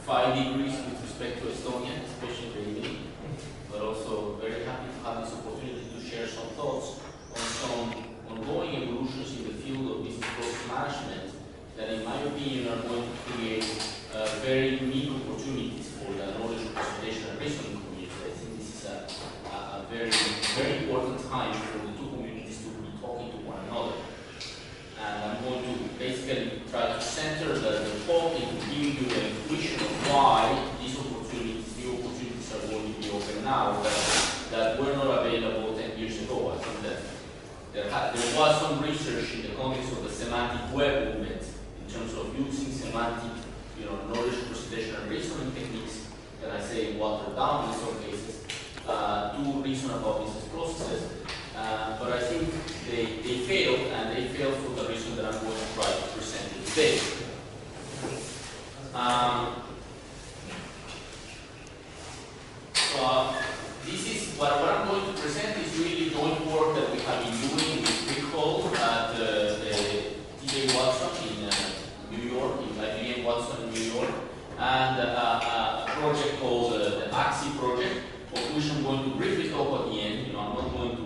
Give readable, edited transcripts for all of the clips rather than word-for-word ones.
5 degrees with respect to Estonia, especially the evening, but also very happy to have this opportunity to share some thoughts on some ongoing evolutions in the field of business process management that, in my opinion, are going to create very unique opportunities for the knowledge representation and reasoning community. I think this is a very, very important time for the two communities to be talking to one another. And I'm going to basically try to center the talk into giving you an intuition of why these opportunities, new opportunities, are going to be open now that were not available 10 years ago. I think that there was some research in the context of the semantic web movement in terms of using semantic, knowledge representation and reasoning techniques that I say watered down in some cases to reason about business processes. But I think they failed, and they failed for the reason that I'm going to try to present it today. This is what I'm going to present is really joint work that we have been doing with Recall at TJ Watson in New York, in IBM Watson in New York, and a project called the AXI project, of which I'm going to briefly talk at the end. I'm not going to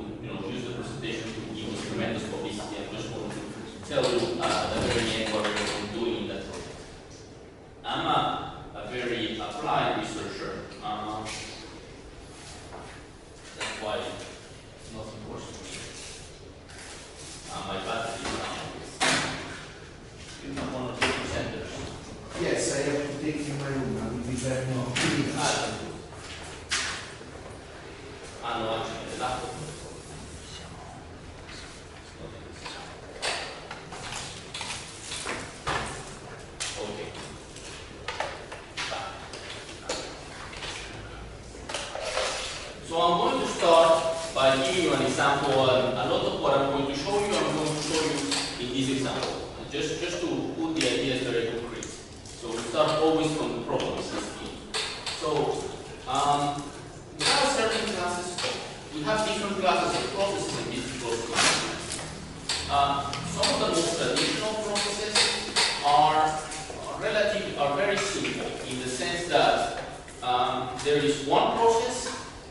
use the presentation to give us tremendous publicity. I'm just going to tell you at the very end what we're doing in that project. I'm a very applied researcher. That's why it's not important for me. My battery is down. You have one or two presenters. Yes, I have to take in my room. I will be back now. No, actually, the laptop. Okay. So I'm going to start by giving you an example. A lot of what I'm going to show you, I'm going to show you in this example. Just to put the ideas very concrete. So we start always from the problem. So we have certain classes. We have different classes of processes in business process management. Some of the most traditional processes are very simple in the sense that there is one process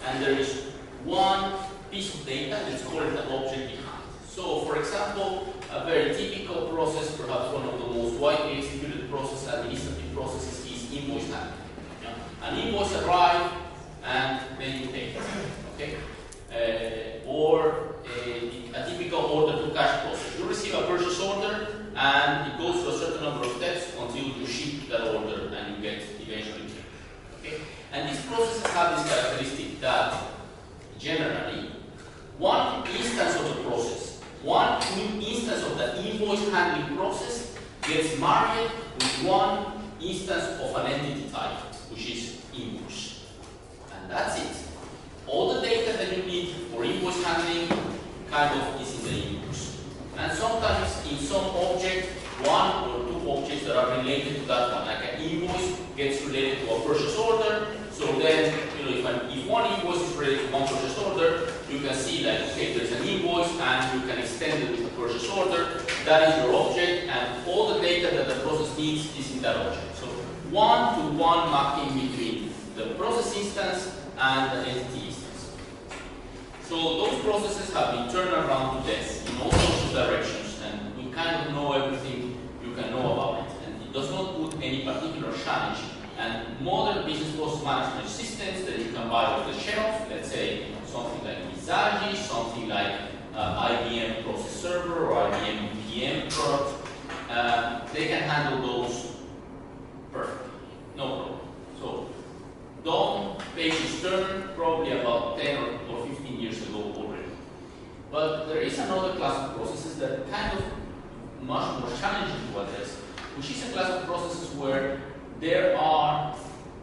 and there is one piece of data. Let's call it an object behind. So, for example, a very typical process, perhaps one of the most widely executed administrative processes, is invoice handling. An invoice arrives and then you pay it. Okay? Or a typical order to cash process. You receive a purchase order and it goes through a certain number of steps until you ship that order and you get eventually paid. Okay? And these processes have this characteristic that generally one instance of the process, one instance of the invoice handling process gets married with one instance of an entity type, which is invoice. And that's it. All the data that you need for invoice handling kind of is in the invoice. And sometimes in some object, one or two objects that are related to that one, like an invoice gets related to a purchase order. So then, if one invoice is related to one purchase order, you can see that, okay, there's an invoice and you can extend it with a purchase order. That is your object, and all the data that the process needs is in that object. So one-to-one mapping between the process instance and the entity instance. So those processes have been turned around to death in all sorts of directions, and we kind of know everything you can know about it. And it does not put any particular challenge. And modern business process management systems that you can buy off the shelf, let's say something like Visagi, something like IBM Process Server or IBM PM product, they can handle those perfectly, no problem. So, Dawn, pages turn, probably about 10 or 15 years ago already. But there is another class of processes that are kind of much more challenging to address, which is a class of processes where there are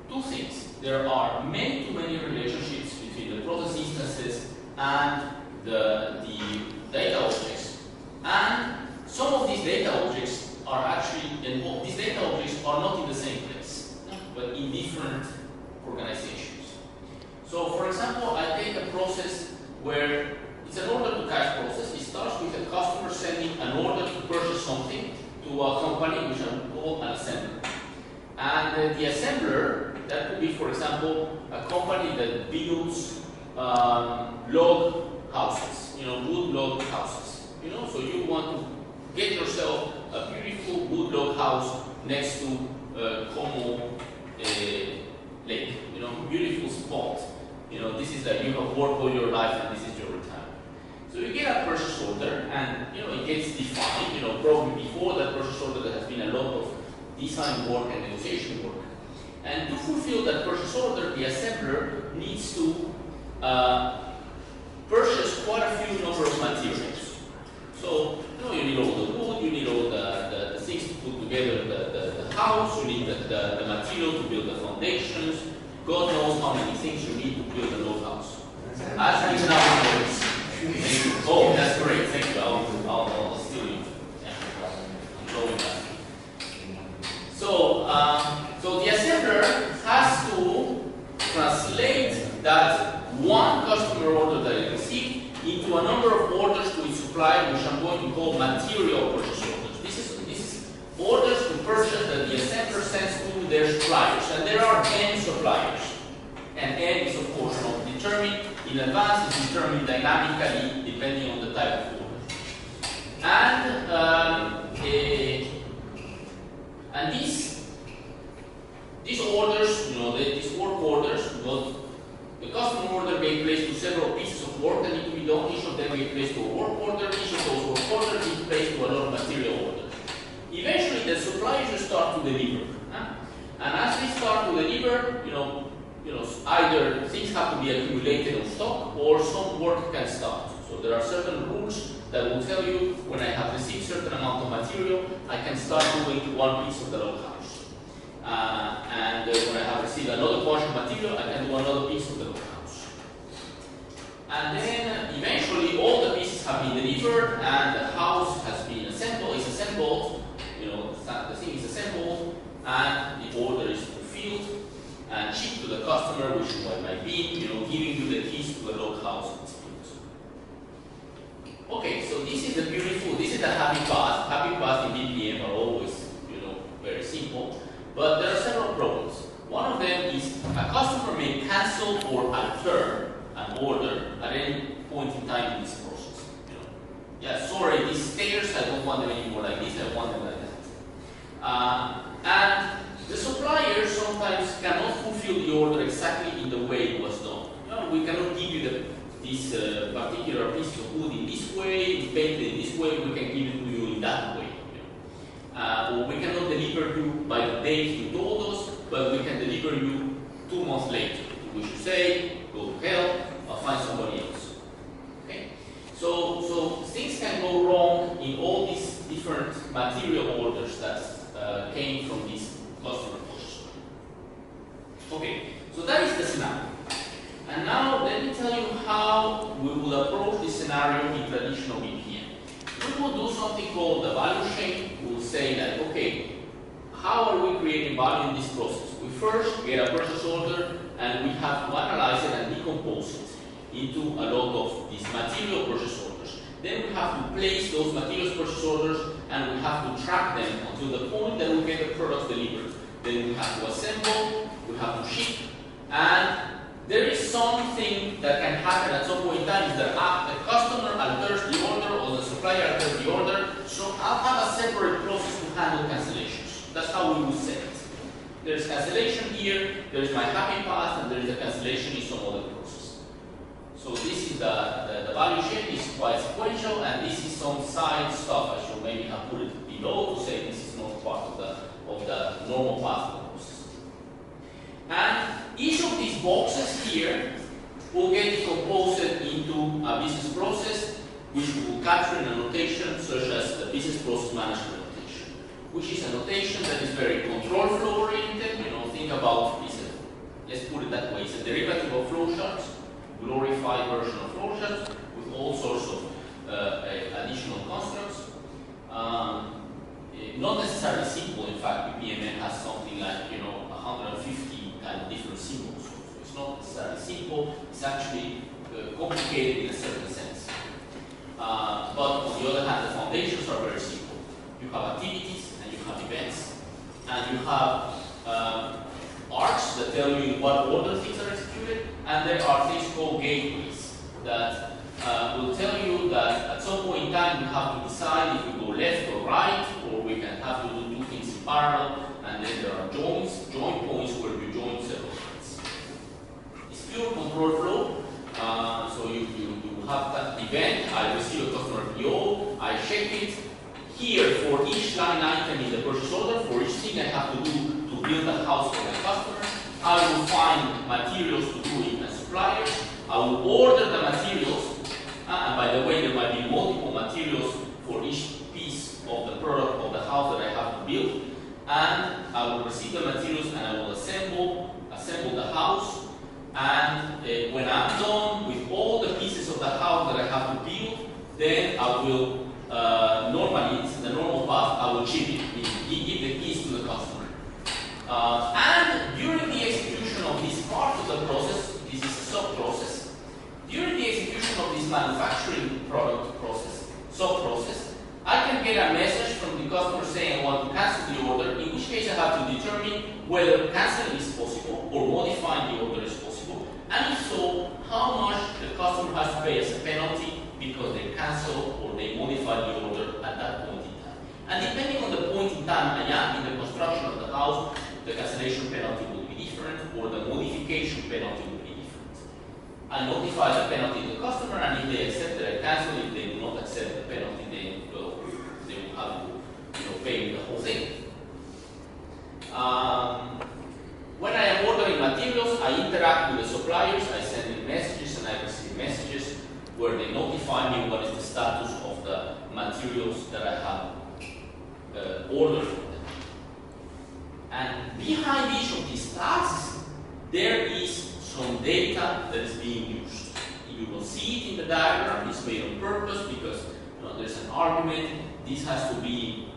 two things. There are many relationships between the process instances and the data objects. And some of these data objects are actually, these data objects are not in the same place, but in different organizations. So, for example, I take a process where it's an order to cash process. It starts with a customer sending an order to purchase something to a company which I would call an assembler. And the assembler, that could be, for example, a company that builds log houses, wood log houses. So you want to get yourself a beautiful wood log house next to Como Lake, beautiful spot. This is that you have worked all your life and this is your retirement. So you get a purchase order and it gets defined. Probably before that purchase order there has been a lot of design work and negotiation work. And to fulfill that purchase order, the assembler needs to purchase quite a few number of materials. So you need all the wood, you need all the things to put together the house, you need the material to build the foundations. God knows how many things you need to build a log house. As an example, oh, that's great, thank you. I'll steal you. Yeah. I'm going back. So the assembler has to translate that one customer order that it received into a number of orders to its supplier, which I'm going to call material purchase orders. This is orders to purchase that the assembler sends to their suppliers, and there are n suppliers. And n is of course not determined in advance; it's determined dynamically depending on the type of order. And these orders, these work orders, the customer order may place to several pieces of work that need to be done. Each of them may place to a work order. Each of those work orders is placed to a lot of material orders. Eventually, the suppliers will start to deliver. And as they start to deliver, either things have to be accumulated on stock or some work can start. So there are certain rules that will tell you when I have received certain amount of material, I can start doing one piece of the log house. And when I have received another bunch of material, I can do another piece of the log house. And then eventually all the pieces have been delivered and the house has been assembled, the thing is assembled and the order is fulfilled and shipped to the customer, which might be, giving you the keys to the log house it's built. Okay, so this is the happy path. Happy paths in BPM are always, very simple, but there are several problems. One of them is a customer may cancel or alter an order at any point in time in this process. Yeah, sorry, these stairs, I don't want them anymore like this, I want them like that. And the supplier sometimes cannot fulfill the order exactly in the way it was done. We cannot give you this particular piece of wood in this way, it's painted in this way, we can give it to you in that way. Or we cannot deliver you by the date you told us, but we can deliver you 2 months later. We should say, go to hell, I'll find somebody else. Okay? So things can go wrong in all these different material orders that came from this customer purchase. Okay, so that is the scenario. And now let me tell you how we will approach this scenario in traditional BPM. We will do something called the value chain. We will say that, okay, how are we creating value in this process? We first get a purchase order and we have to analyze it and decompose it into a lot of these material purchase orders. Then we have to place those materials purchase orders and we have to track them until the point that we get the products delivered. Then we have to assemble, we have to ship, and there is something that can happen at some point in time is that the customer alters the order or the supplier alters the order, so I'll have a separate process to handle cancellations. That's how we will set it. There's cancellation here, there's my happy path, and there is a cancellation in some other process. So this is the value chain is quite sequential, and this is some side stuff. I should maybe have put it below to say this is not part of the normal path of the process. And each of these boxes here will get decomposed into a business process, which we will capture in a notation such as the business process management notation, which is a notation that is very control flow oriented. Think about this. Let's put it that way. It's a derivative of flowcharts, glorified version of flowcharts with all sorts of additional constructs. Not necessarily simple. In fact, BPMN has something like 150 kind of different symbols. So it's not necessarily simple. It's actually complicated in a certain sense. But on the other hand, the foundations are very simple. You have activities and you have events, and you have arcs that tell you in what order things are executed, and there are things called gateways that will tell you that at some point in time we have to decide if we go left or right, or we can have to do two things in parallel, and then there are joint points where you join several things. It's pure control flow. So you have that event, I receive a customer PO, I check it. Here, for each line item in the purchase order, for each thing I have to do to build a house for my customer, I will find materials to do it and suppliers. I will order the materials, and by the way, there might be multiple materials for each piece of the product of the house that I have to build, and I will receive the materials and I will assemble the house. And when I'm done with all the pieces of the house that I have to build, then I will normally, it's the normal path, I will ship it, give the keys to the customer. And during the execution of this part of the process, this is a sub-process, during the execution of this manufacturing product process, sub-process, I can get a message from the customer saying I want to cancel the order, in which case I have to determine whether canceling is possible or modifying the order is possible, and if so, how much the customer has to pay as a penalty because they cancel or they modify the order at that point in time. And depending on the point in time I am in the construction of the house, the cancellation penalty will be different, or the modification penalty will be different. I notify the penalty to the customer, and if they accept that I cancel, if they do not accept the penalty, they will have to pay me the whole thing. When I am ordering materials, I interact with the suppliers, I send them messages and I receive messages where they notify me what is the status of the materials that I have ordered from them. And behind each of these tasks, there is some data that is being used. You will see it in the diagram, it's made on purpose because there's an argument. This has to be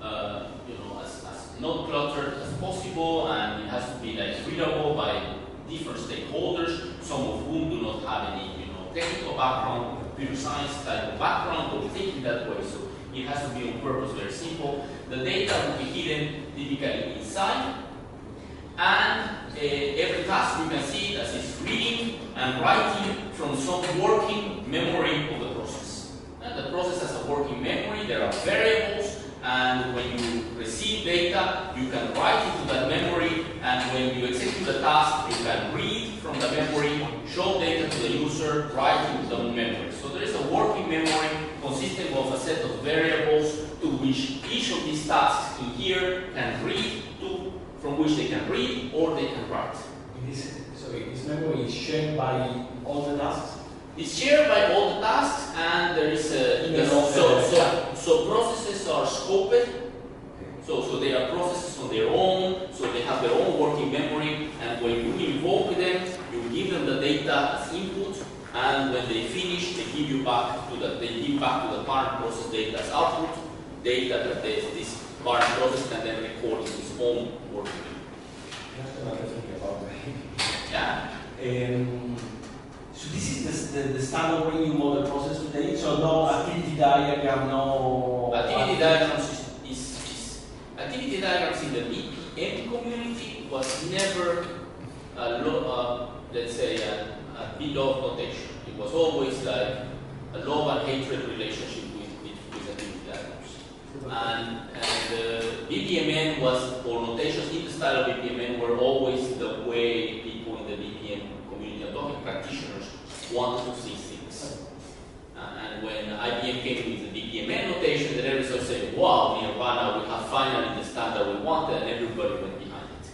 as not cluttered as possible, and it has to be readable by different stakeholders, some of whom do not have any technical background, computer science type of background, or thinking that way. So it has to be on purpose, very simple. The data will be hidden typically inside, and every task you can see it as it's reading and writing from some working memory of the process. And the process has a working memory, there are variables, and when you receive data, you can write into that memory, and when you execute a task, you can read from the memory, show data to the user, write into the memory. So there is a working memory consisting of a set of variables to which each of these tasks in here can read to, from which they can read or they can write. This memory is shared by all the tasks? It's shared by all the tasks, and there is so processes are scoped. So they are processes on their own, so they have their own working memory, and when you invoke them, you give them the data as input, and when they finish, they give back to the parent process data as output, data that this parent process can then record in its own working memory. Just another thing about that. Yeah. So this is the standard way you model process today. So no activity diagram, no activity diagrams activity diagrams in the BPM community was never let's say a beloved notation. It was always like a love and hatred relationship with activity diagrams. And BPMN was, or notations in the style of BPMN were always the way people in the BPM community, I'm talking practitioners, want to see things. And when IBM came with the BPMN notation, then everybody said, wow, Nirvana, we have finally the standard we wanted, and everybody went behind it.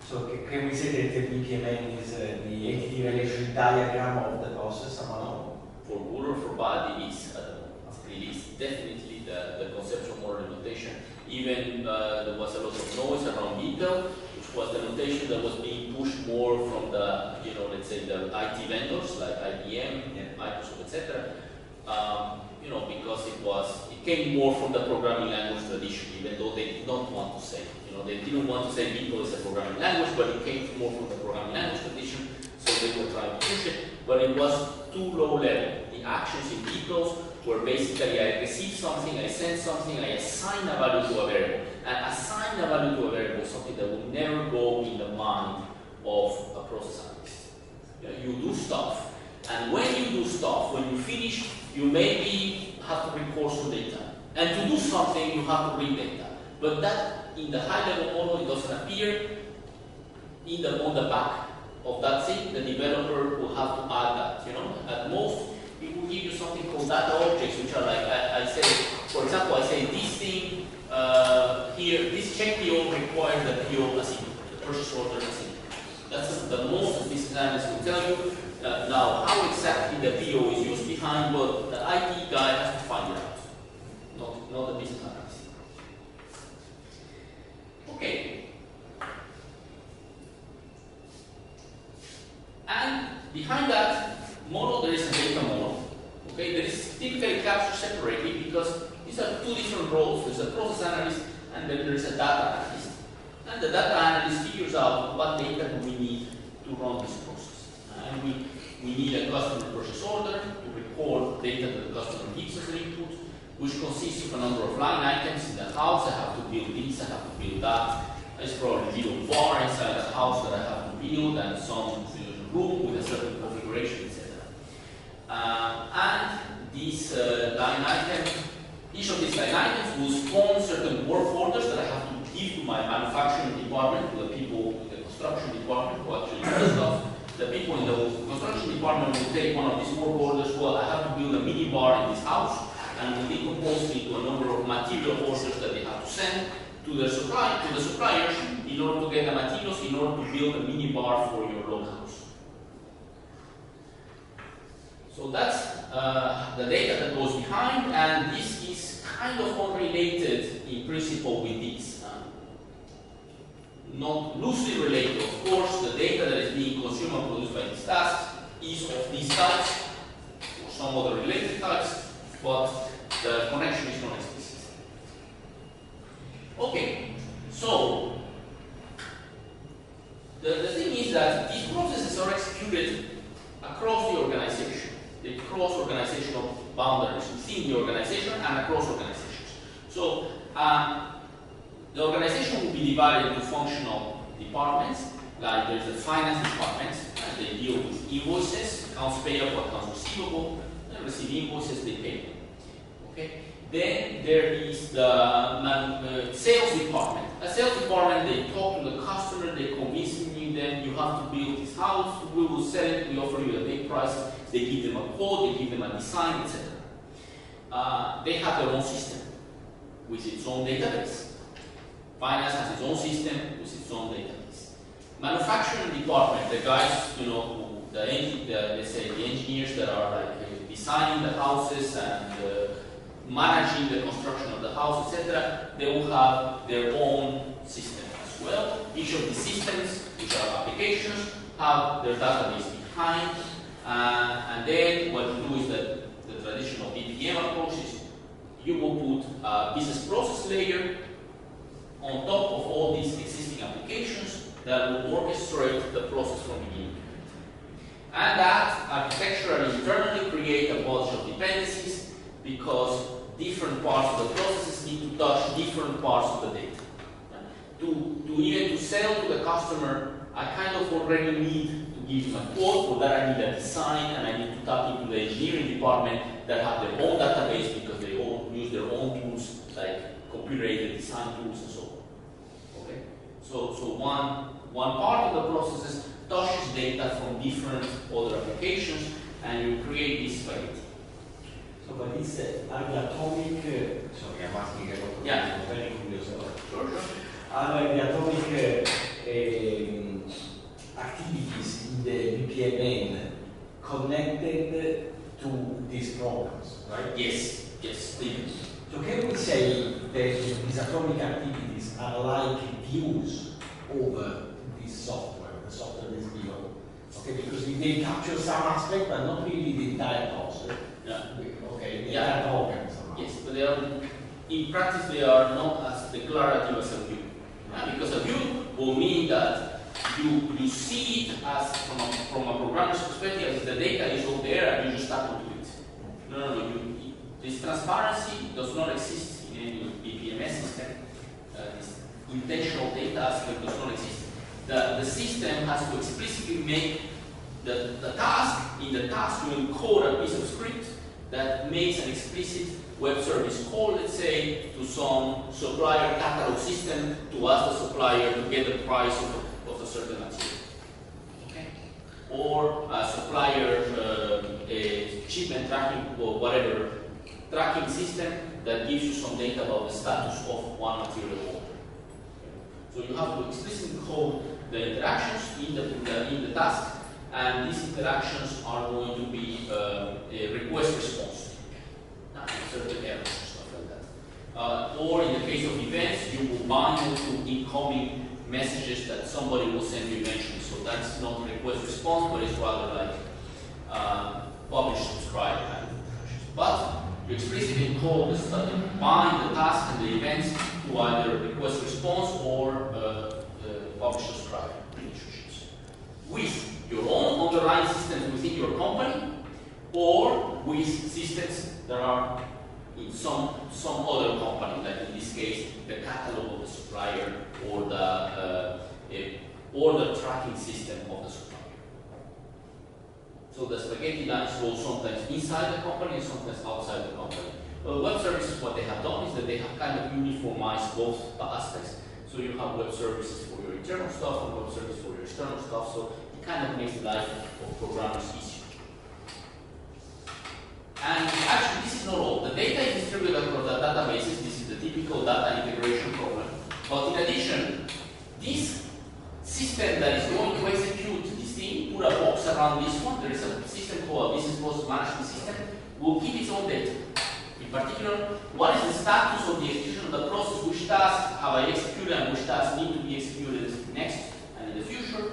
So can we say that the BPMN is the entity relationship diagram of the process somehow? For good or for bad, it is definitely the conceptual model notation. Even there was a lot of noise around Intel, which was the notation that was being pushed more from the, let's say the IT vendors like IBM, Microsoft, etc. Because it came more from the programming language tradition, even though they did not want to say it. They didn't want to say Beetle is a programming language, but it came more from the programming language tradition, so they were trying to push it, but it was too low level. The actions in Beetles were basically I receive something, I send something, I assign a value to a variable. and assign a value to a variable, something that will never go in the mind of a process analyst. Yeah, you do stuff, and when you do stuff, when you finish, you maybe have to record some data. And to do something, you have to read data. But that, in the high-level model, it doesn't appear on the back of that thing. The developer will have to add that. You know, at most, it will give you something called data objects, which are like I say, for example, I say this thing here, this check PO requires the PO as in the purchase order as in. That's the most of business analysts will tell you. Now, how exactly the PO is used behind, but the IT guy has to find it out, not the business analyst. Okay. And behind that model, there is a data model. Okay, that is typically captured separately because these are two different roles. There's a process analyst and then there's a data analyst. And the data analyst figures out what data do we need to run this process. And we need a customer purchase order to record data that the customer gives us an input, which consists of a number of line items in the house. I have to build this, I have to build that. There's probably a little bar inside the house that I have to build and some room with a certain configuration, etc. And this line item, each of these line items will spawn certain work orders that I have to give to my manufacturing department, to the people in the construction department who actually do the stuff. The people in the construction department will take one of these work orders. Well, I have to build a mini bar in this house, and will decompose it into a number of material orders that they have to send to the suppliers in order to get the materials in order to build a mini bar for your own house. So that's the data that goes behind, and this is kind of unrelated in principle with this. Not loosely related, of course. The data that is being consumed and produced by these tasks is of these types or some other related types, but the connection is not explicit. Okay, so the thing is that these processes are executed across the organization. They cross organizational boundaries within the organization and across organizations. So the organization will be divided into functional departments, like there's the finance department, and they deal with invoices, accounts payable, accounts receivable, they receive invoices, they pay them. Okay? Then there is the sales department. A sales department, they talk to the customer, they convince them, you have to build this house, we will sell it, we offer you a big price, they give them a quote, they give them a design, etc. They have their own system with its own database. Finance has its own system with its own database. Manufacturing department, the guys, you know, let's say the engineers that are like designing the houses and managing the construction of the house, etc., they will have their own system as well. Each of the systems, which are applications, have their database behind. And then what you do is that the traditional BPM approach is you will put a business process layer on top of all these existing applications that will orchestrate the process from beginning to end. And that architecturally internally create a bunch of dependencies because different parts of the processes need to touch different parts of the data. Even to sell to the customer, I kind of already need to give him a quote. For that I need a design, and I need to tap into the engineering department that have their own database because they all use their own tools like computer-aided design tools and so on. Okay? So one part of the processes touches data from different other applications, and you create this spaghetti. So, but these are the atomic, sorry, I'm asking a lot of yeah. very curious about. Sure. Are the atomic activities in the BPMN connected to these programs, right? Yes, they do. So can we say that these atomic activities are like views over this software, the software that's below? Okay, because they capture some aspect, but not really the entire process. Yeah. Okay, the entire program somehow. Yes, but they are, in practice, they are not as declarative as a view. Because a view will mean that you see it as, from a programmer's perspective, as the data is all there and you just tap into it. No. This transparency does not exist in any BPMS system. this intentional data aspect does not exist. The system has to explicitly make the task, in the task you encode a piece of script that makes an explicit web service call, let's say, to some supplier catalog system to ask the supplier to get the price of a certain material. Okay? Or a supplier shipment tracking or whatever tracking system that gives you some data about the status of one material order. So you have to explicitly code the interactions in the task, and these interactions are going to be a request response, not certain errors, stuff like that. Or in the case of events, you will bind them to incoming messages that somebody will send you eventually. So that's not request response, but it's rather like publish, subscribe kind of interactions. But you explicitly call the bind the task and the events to either request response or publish, subscribe relationships with your own underlying systems within your company, or with systems that are in some other company, like in this case, the catalog of the supplier or the tracking system of the supplier. So the spaghetti lines roll sometimes inside the company and sometimes outside the company. Well, web services, what they have done is that they have kind of uniformized both aspects. So you have web services for your internal stuff and web services for your external stuff. So it kind of makes the life of programmers easier. And actually, this is not all. The data is distributed across the databases. This is the typical data integration problem. But in addition, this system that is going to execute this thing, put a box around this one. There is a system called a business process management system, will keep its own data. In particular, what is the status of the execution of the process, which tasks have I executed and which tasks need to be executed next and in the future,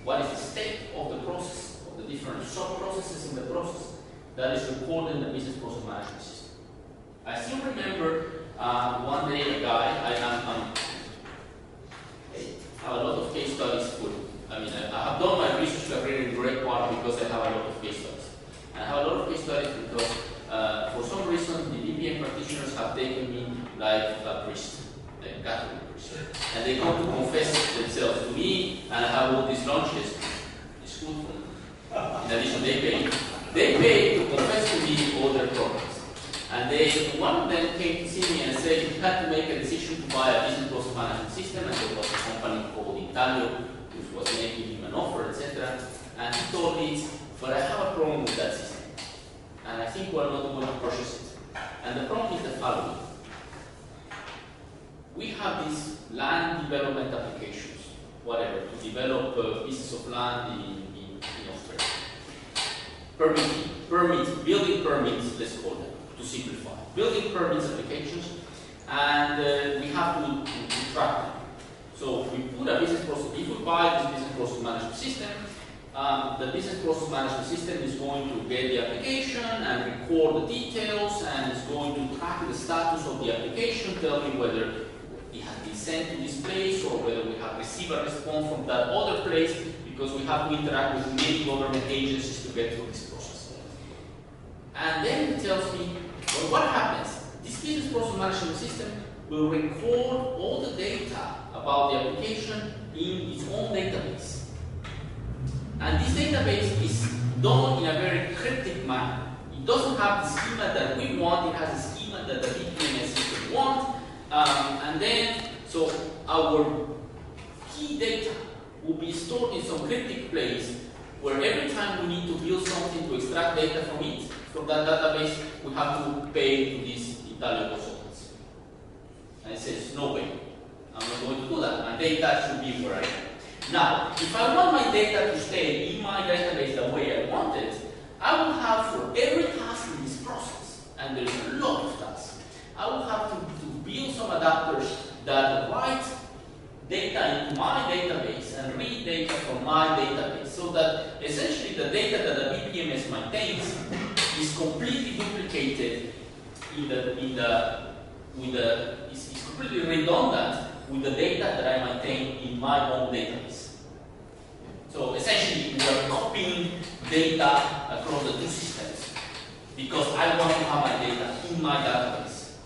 what is the state of the process, of the different sub-processes in the process, that is recorded in the business process management system. I still remember one day a guy, I have a lot of case studies for, I have done my research career in great part because I have a lot of case studies. And I have a lot of case studies because for some reason the VPN practitioners have taken me like a priest, like a Catholic priest. And they come to confess themselves to me, and I have all these lunches. It's good for them. In addition, they pay to confess to me all their problems. And one of them came to see me and said he had to make a decision to buy a business process management system, and there was a company called Italio which was making him an offer, etc. And he told me, but I have a problem with that system, and I think we're not going to purchase it. And the problem is the following. We have these land development applications, whatever, to develop pieces of land in Australia. Building permits, let's call them, to simplify. Building permits applications, and we have to track them. So we put a business process, if we buy this business process management system, the business process management system is going to get the application and record the details, and it's going to track the status of the application, tell me whether it has been sent to this place or whether we have received a response from that other place, because we have to interact with many government agencies to get through this process. And then it tells me, well, what happens? This business process management system will record all the data about the application in its own database. And this database is done in a very cryptic manner. It doesn't have the schema that we want, it has a schema that the VPMS system wants. And then, so our key data will be stored in some cryptic place where every time we need to build something to extract data from it, from that database, we have to pay to these Italian consultants. And it says, no way, I'm not going to do that. My data should be where I am. Now, if I want my data to stay in my database the way I want it, I will have for every task in this process, and there's a lot of tasks, I will have to build some adapters that write data into my database and read data from my database, so that essentially the data that the VPMS maintains is completely duplicated is completely redundant with the data that I maintain in my own database. So essentially, we are copying data across the two systems because I want to have my data in my database,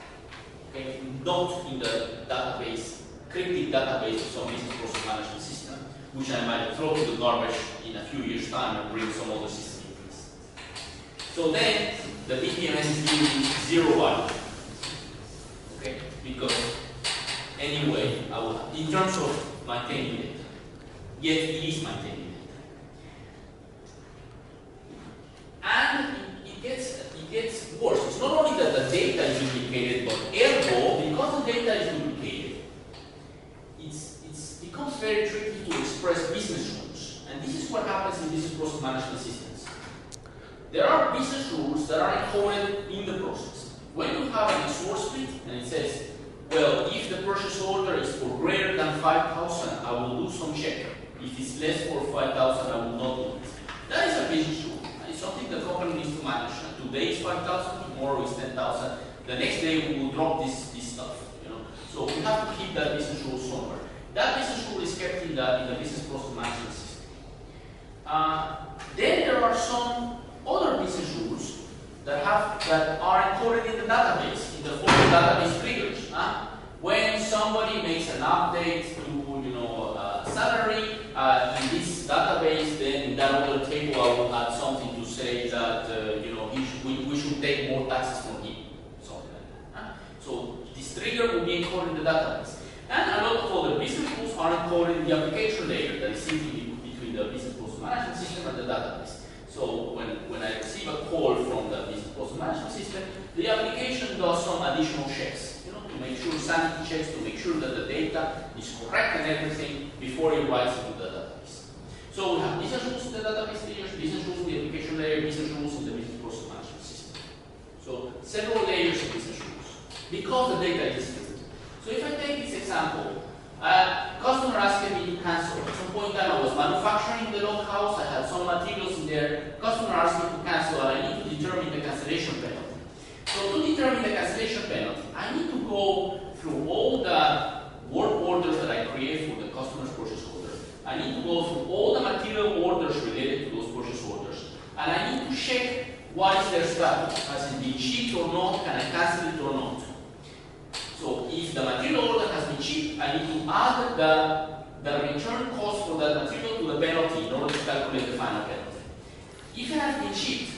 okay, not in the database, cryptic database of some business process management system, which I might throw to the garbage in a few years' time and bring some other system in place. So then the BPMS is giving zero value. Okay? Because anyway, in terms of maintaining data, yet it is maintaining data. And it gets worse. It's not only that the data is duplicated, but ergo, because the data is duplicated, it becomes very tricky to express business rules. And this is what happens in business process management systems. There are business rules that are encoded in the process. When you have an source split and it says, well, if the purchase order is for greater than 5,000, I will do some check. If it's less for 5,000, I will not do it. That is a business rule. It's something the company needs to manage. Today is 5,000, tomorrow is 10,000. The next day we will drop this stuff. You know? So we have to keep that business rule somewhere. That business rule is kept in the business process management system. Then there are some other business rules that are encoded in the database, in the form of database triggers. When somebody makes an update to salary in this database, then in that other table I will add something to say that we should take more taxes from him, something like that. So this trigger will be encoded in the database. And a lot of other business rules are encoded in the application layer that is sitting between the business process management system and the database. So when I receive a call from the business process management system, the application does some additional checks, to make sure sanity checks, to make sure that the data is correct and everything before it writes into the database. So we have business rules in the database layers, business rules in the application layer, business rules in the business process management system. So several layers of business rules because the data is different. So if I take this example, customer asked me to cancel. At some point in time I was manufacturing the log house, I had some materials in there, customer asked me to cancel and I need to determine the cancellation penalty. So to determine the cancellation penalty, I need to go through all the work orders that I create for the customer's purchase order. I need to go through all the material orders related to those purchase orders. And I need to check what is their status. Has it been shipped or not? Can I cancel it or not? So if the material order has been shipped, I need to add the return cost for that material to the penalty in order to calculate the final penalty. If it has been shipped,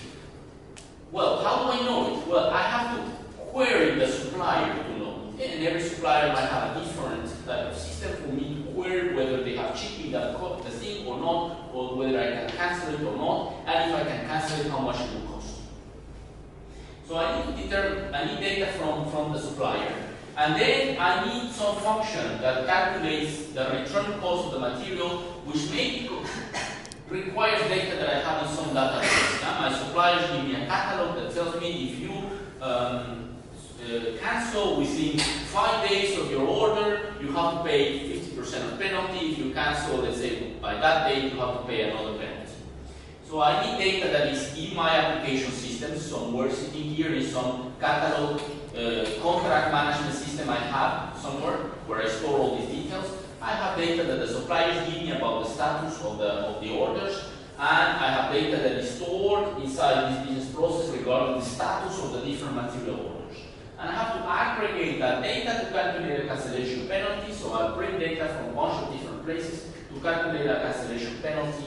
well, how do I know it? Well, I have to query the supplier to know. And every supplier might have a different type of system for me to query whether they have shipped the thing or not, or whether I can cancel it or not, and if I can cancel it, how much it will cost. So I need to determine, I need data from the supplier. And then I need some function that calculates the return cost of the material, which maybe requires data that I have in some database. My suppliers give me a catalog that tells me if you cancel within 5 days of your order, you have to pay 50% of penalty. If you cancel, let's say, by that date, you have to pay another penalty. So I need data that is in my application system, somewhere sitting here in some catalog contract management system I have somewhere where I store all these details. I have data that the suppliers give me about the status of the orders, and I have data that is stored inside this business process regarding the status of the different material orders. And I have to aggregate that data to calculate a cancellation penalty, so I'll bring data from a bunch of different places to calculate a cancellation penalty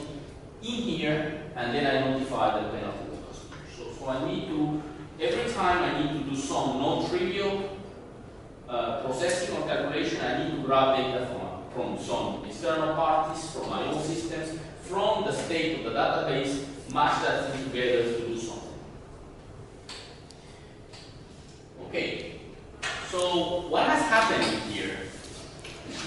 in here, and then I notify the penalty to the customer. So I need to, every time I need to do some non-trivial processing or calculation, I need to grab data from some external parties, from my own systems, from the state of the database, match that thing together to do something. Okay, so what has happened here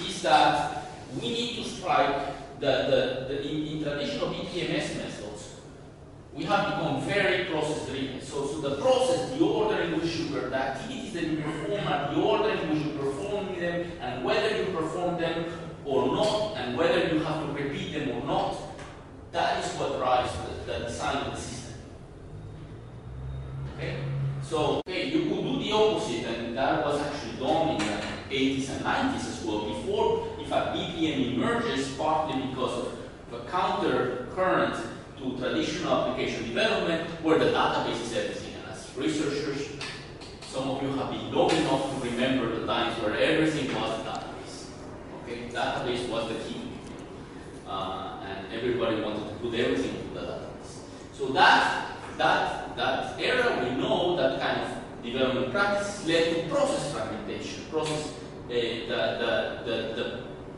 is that we need to strike in traditional BPMS methods, we have become very process-driven. So the process, the order in which you the activities that you perform, and the order in which you perform them, and whether you perform them or not, and whether you have to repeat them or not, that is what drives the design of the system. Okay? So, you could do the opposite, and that was actually done in the 80s and 90s as well. Before, if a BPM emerges, partly because of the counter current to traditional application development, where the database is everything, and as researchers, some of you have been long enough to remember the times where everything was a database. Okay, database was the key, and everybody wanted to put everything into the database. So that era, we know that kind of development practice led to process fragmentation.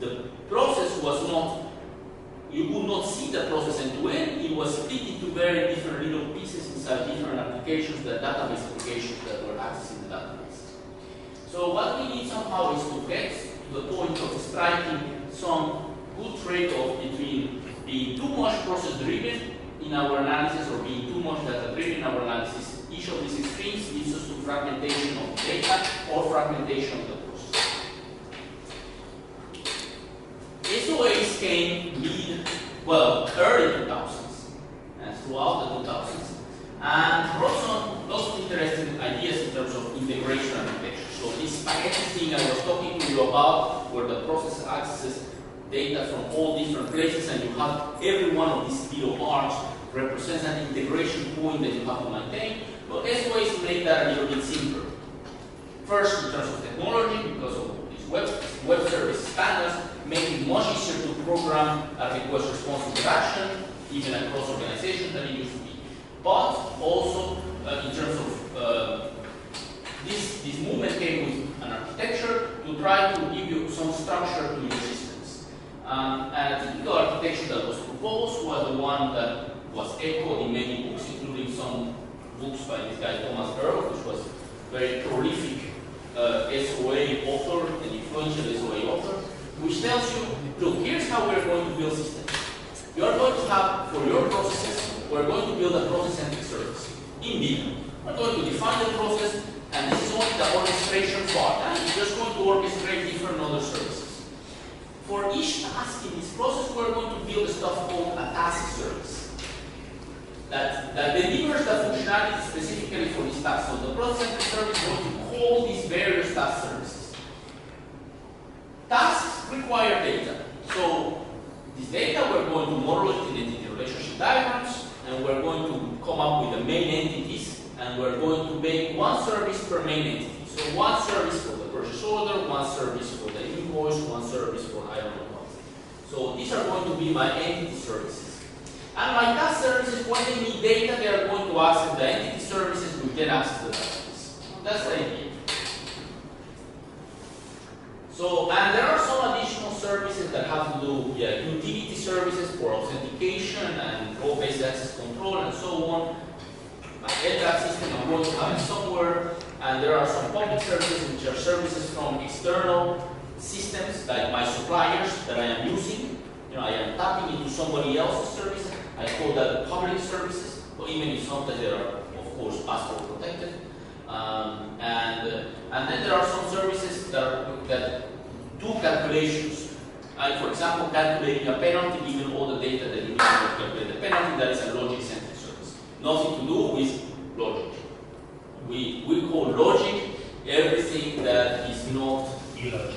The process was not, you could not see the process end to end. It was split into very different little pieces inside different applications, the database applications that were accessing the database. So what we need somehow is to get to the point of striking some good trade-off between being too much process-driven in our analysis or being too much data-driven in our analysis. Each of these extremes leads us to fragmentation of data or fragmentation of the process. SOAs came early 2000s and throughout the 2000s and brought some lots of interesting ideas in terms of integration architecture. So this spaghetti thing I was talking to you about, where the process accesses data from all different places and you have every one of these little arms represents an integration point that you have to maintain. Well, SOAs make that a little bit simpler. First, in terms of technology, because of these web service standards, make it much easier to program a request response interaction, even across organizations than it used to be. But also, in terms of this movement came with an architecture to try to give you some structure to your systems. And a typical architecture that was proposed was the one that was echoed in many books, including some books by this guy Thomas Earl, which was a very prolific SOA author, an influential SOA author, which tells you, look, here's how we're going to build systems. You are going to have, for your processes, we're going to build a process-centric service in Vim. We're going to define the process, and this is only the orchestration part, and it's just going to orchestrate different other services. For each task in this process, we're going to build a stuff called a task service that delivers the functionality specifically for this task. So the process-centric service is going to call these various task services. Tasks require data. So this data we're going to model it in entity relationship diagrams, and we're going to come up with the main entities, and we're going to make one service per main entity. So one service for the purchase order, one service for the invoice, one service for I don't know what. So these are going to be my entity services. And my task services, when they need data, they are going to access the entity services, which then access the database. That's the idea. So, and there are some additional services that have to do with utility services for authentication and role-based access control and so on. My LDAP system, I'm going to have it somewhere. And there are some public services, which are services from external systems, like my suppliers that I am using. You know, I am tapping into somebody else's services. I call that public services, or even if sometimes they are, of course, password protected. And then there are some services that do calculations. For example, calculating a penalty given all the data that you need to calculate the penalty. That is a logic-centric service. Nothing to do with logic. We call logic everything that is not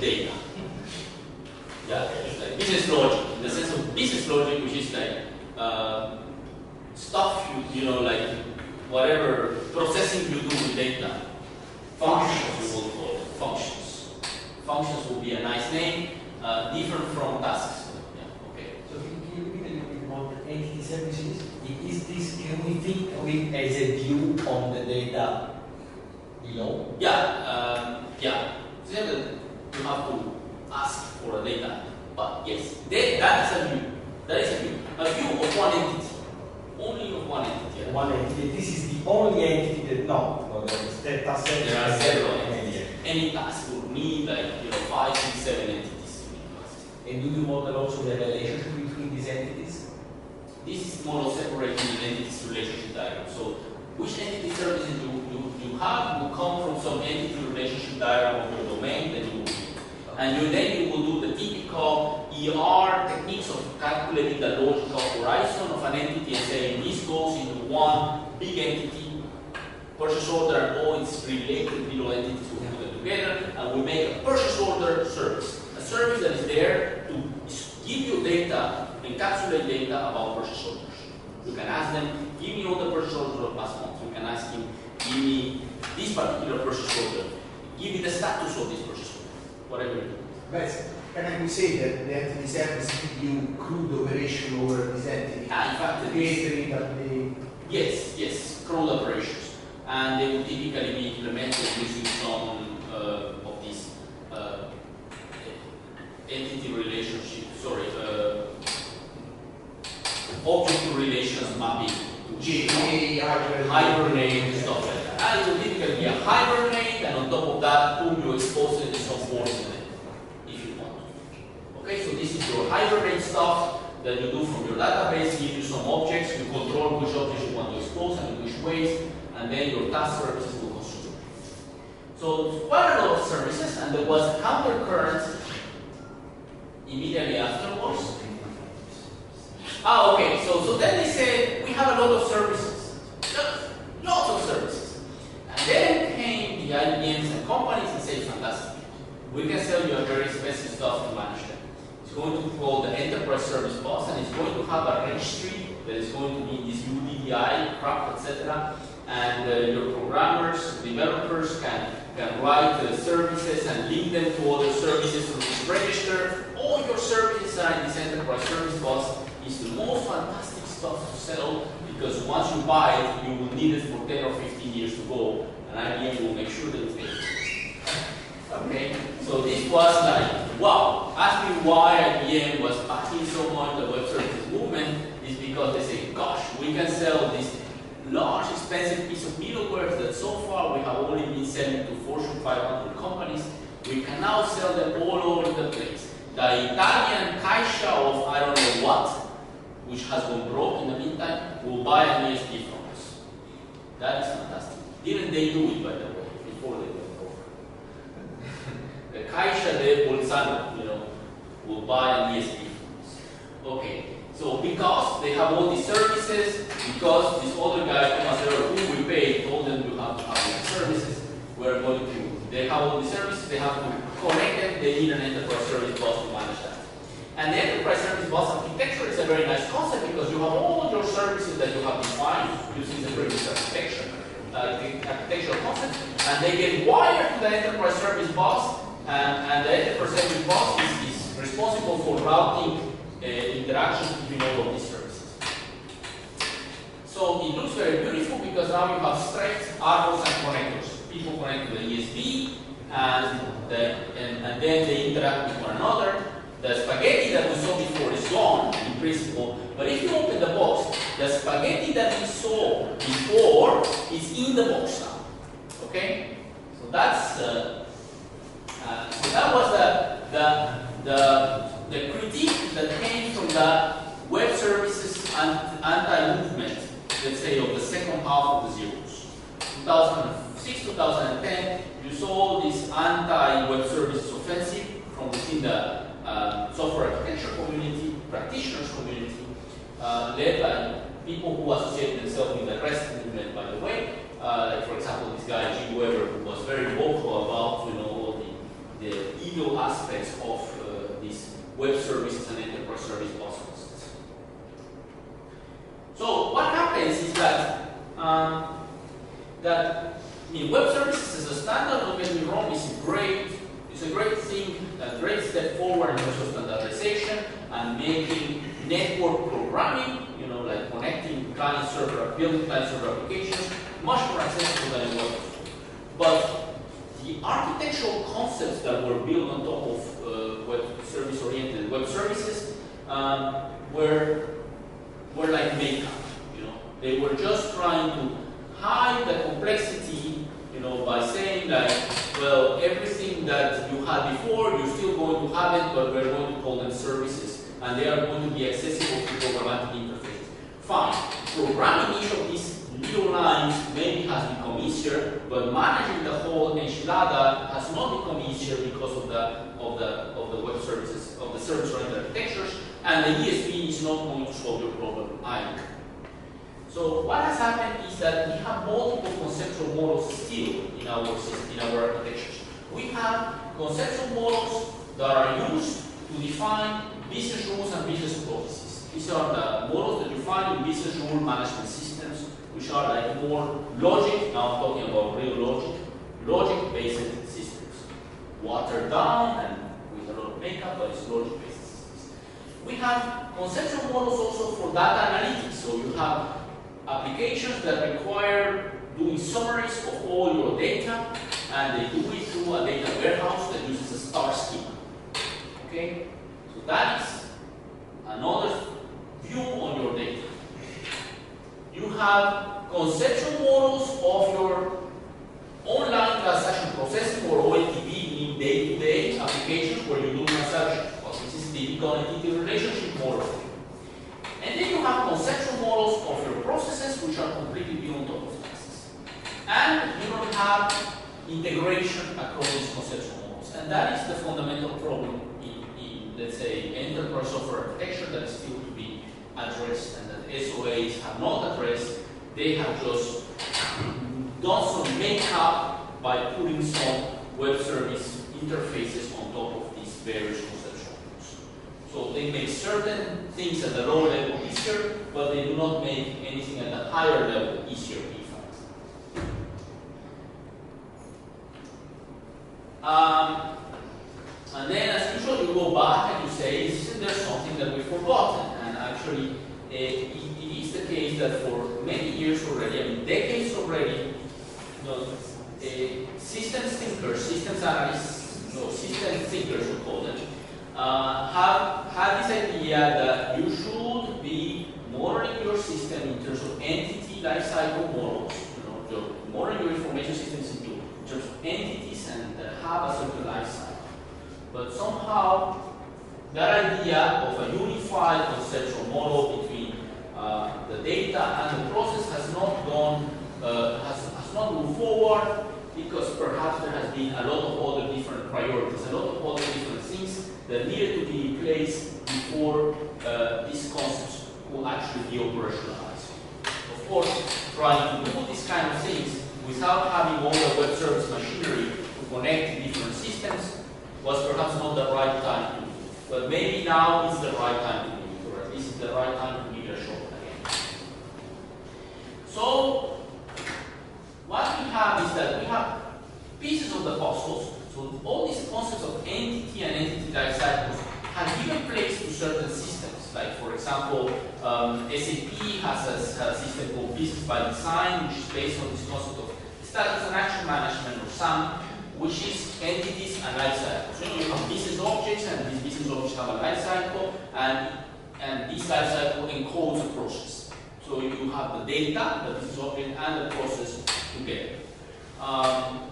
data. Yeah, it's like business logic, in the sense of business logic, which is like stuff you know, like whatever processing you do with data. Functions, we will call it. Functions. Functions will be a nice name, different from tasks. Yeah, okay. So can you repeat a little bit about entity services? Is this, can we think of it as a view on the data below? Yeah, yeah. So you have to ask for a data, but yes, that is a view. That is a view. A view of one entity. Only of one entity. Yeah. One entity. This is the only entity that there are several entities. Any task will need 5, 6, 7 entities. And do you model also the relationship between these entities? This is model separating the entities relationship diagram. So which entity services you have will come from some entity relationship diagram of your domain that you will do. And then you will do the typical ER techniques of calculating the logical horizon of an entity and saying this goes into one big entity, purchase order, and all its related little entities will put them together, and we make a purchase order service. A service that is there to give you data, encapsulate data about purchase orders. You can ask them, give me all the purchase orders of last month. You can ask him, give me this particular purchase order. Give me the status of this purchase order. Whatever you do. But can we say that the entity service give you crude operation over this entity? In fact, Creating that they... Yes, crude operations. And they will typically be implemented using some of these entity relationship, object to relations mapping, hibernate, stuff like that. And it will typically be a hibernate, and on top of that, boom, you expose it in some form if you want. Okay, so this is your hibernate stuff that you do from your database, give you some objects, you control which objects you want to expose and in which ways, and then your task services will consume. So quite a lot of services, and there was a countercurrent immediately afterwards. Okay, so then they said, we have a lot of services, lots of services. And then came the IBMs and companies and said, fantastic, we can sell you a very expensive stuff to manage them. It's going to be called the Enterprise Service Bus, and it's going to have a registry that is going to be this UDDI, crap, etc. And your programmers, developers can write services and link them to other services through this register. All your services are in this Enterprise Service Bus. It's the most fantastic stuff to sell because once you buy it, you will need it for 10 or 15 years to go, and IBM will make sure that it's there. Okay, so this was like, wow. Ask me why IBM was backing so much the web services movement is because they say, gosh, we can sell this large, expensive piece of middleware that so far we have only been selling to Fortune 500 companies. We can now sell them all over the place. The Italian Caixa of I don't know what, which has gone broke in the meantime, will buy an ESP from us. That is fantastic. Didn't they do it, by the way, before they went broke? The Caixa de Bolzano, will buy an ESP from us. Okay, so because they have all these services, because this other guy, who we pay, told them you have to have these services, we're going to, they have all these services, they have to connect them, they need an enterprise service bus to manage that. And the enterprise service bus architecture is a very nice concept because you have all your services that you have defined using the previous architecture, architectural concept, and they get wired to the enterprise service bus, and the enterprise service bus is responsible for routing interactions between all of these services. So it looks very beautiful because now you have straight arrows and connectors. People connect to the ESP, and then they interact with one another. The spaghetti that we saw before is gone, in principle, but if you open the box, the spaghetti that we saw before is in the box now. Okay? So that's so that was the critique that came from the web services anti-movement, let's say, of the second half of the zeros. 2006, 2010, you saw this anti-web services offensive from within the software architecture community, practitioners community, led by people who associate themselves with the REST movement, by the way. Like for example, this guy, Jim Weber, who was very vocal about all the evil aspects of these web services and enterprise service bus concepts. So what happens is that web services as a standard, don't get me wrong, is a great thing, a great step forward in terms of standardization and making network programming, like connecting client-server, building client-server applications, much more accessible than it was before. But the architectural concepts that were built on top of web service-oriented web services were like makeup. They were just trying to hide the complexity, by saying like, well, everything that you had before, you're still going to have it, but we're going to call them services, and they are going to be accessible to programmatic interfaces. Fine. Programming each of these little lines maybe has become easier, but managing the whole enchilada has not become easier because of the web services, of the service-oriented architectures, and the ESP is not going to solve your problem either. So what has happened is that we have multiple conceptual models still in our architectures. We have conceptual models that are used to define business rules and business processes. These are the models that you find in business rule management systems, which are like more logic, now I'm talking about real logic-based systems. Watered down and with a lot of makeup, but it's logic-based systems. We have conceptual models also for data analytics. So you have applications that require doing summaries of all your data, and they do it through a data warehouse that uses a star schema. Okay? So that is another view on your data. You have conceptual models of your online transaction processing or OLTP, meaning day-to-day applications where you do transactions. Well, this is the connectivity relationship model. And then you have conceptual models of your processes, which are completely built on top of tasks. And you don't have integration across these conceptual models. And that is the fundamental problem in let's say, enterprise software architecture that is still to be addressed, and that SOAs have not addressed. They have just done some makeup by putting some web service interfaces on top of these various conceptual models. So they make certain things at the lower level easier, but they do not make anything at the higher level easier, in fact. And then, as usual, you go back and you say, isn't there something that we've forgotten? And actually, it is the case that for many years already, I mean decades already, systems thinkers, systems analysts, system thinkers we call them, have had this idea that you should be modeling your system in terms of entity lifecycle models. Model your information systems in terms of entities and have a certain lifecycle. But somehow, that idea of a unified conceptual model between the data and the process has not gone, has not moved forward, because perhaps there has been a lot of other different priorities, a lot of other different things that needed to be in place before these concepts will actually be operationalized. Of course, trying to do these kind of things without having all the web service machinery to connect to different systems was perhaps not the right time to do it. But maybe now is the right time to do it, or at least it's the right time to give it a shot again. So, what we have is that we have pieces of the puzzles. So all these concepts of entity and entity life cycles have given place to certain systems. Like, for example, SAP has a system called Business by Design, which is based on this concept of status and action management, or SAM, which is entities and life cycles. You have business objects, and these business objects have a life cycle, and this life cycle encodes a process. So you have the data, the business object, and the process together.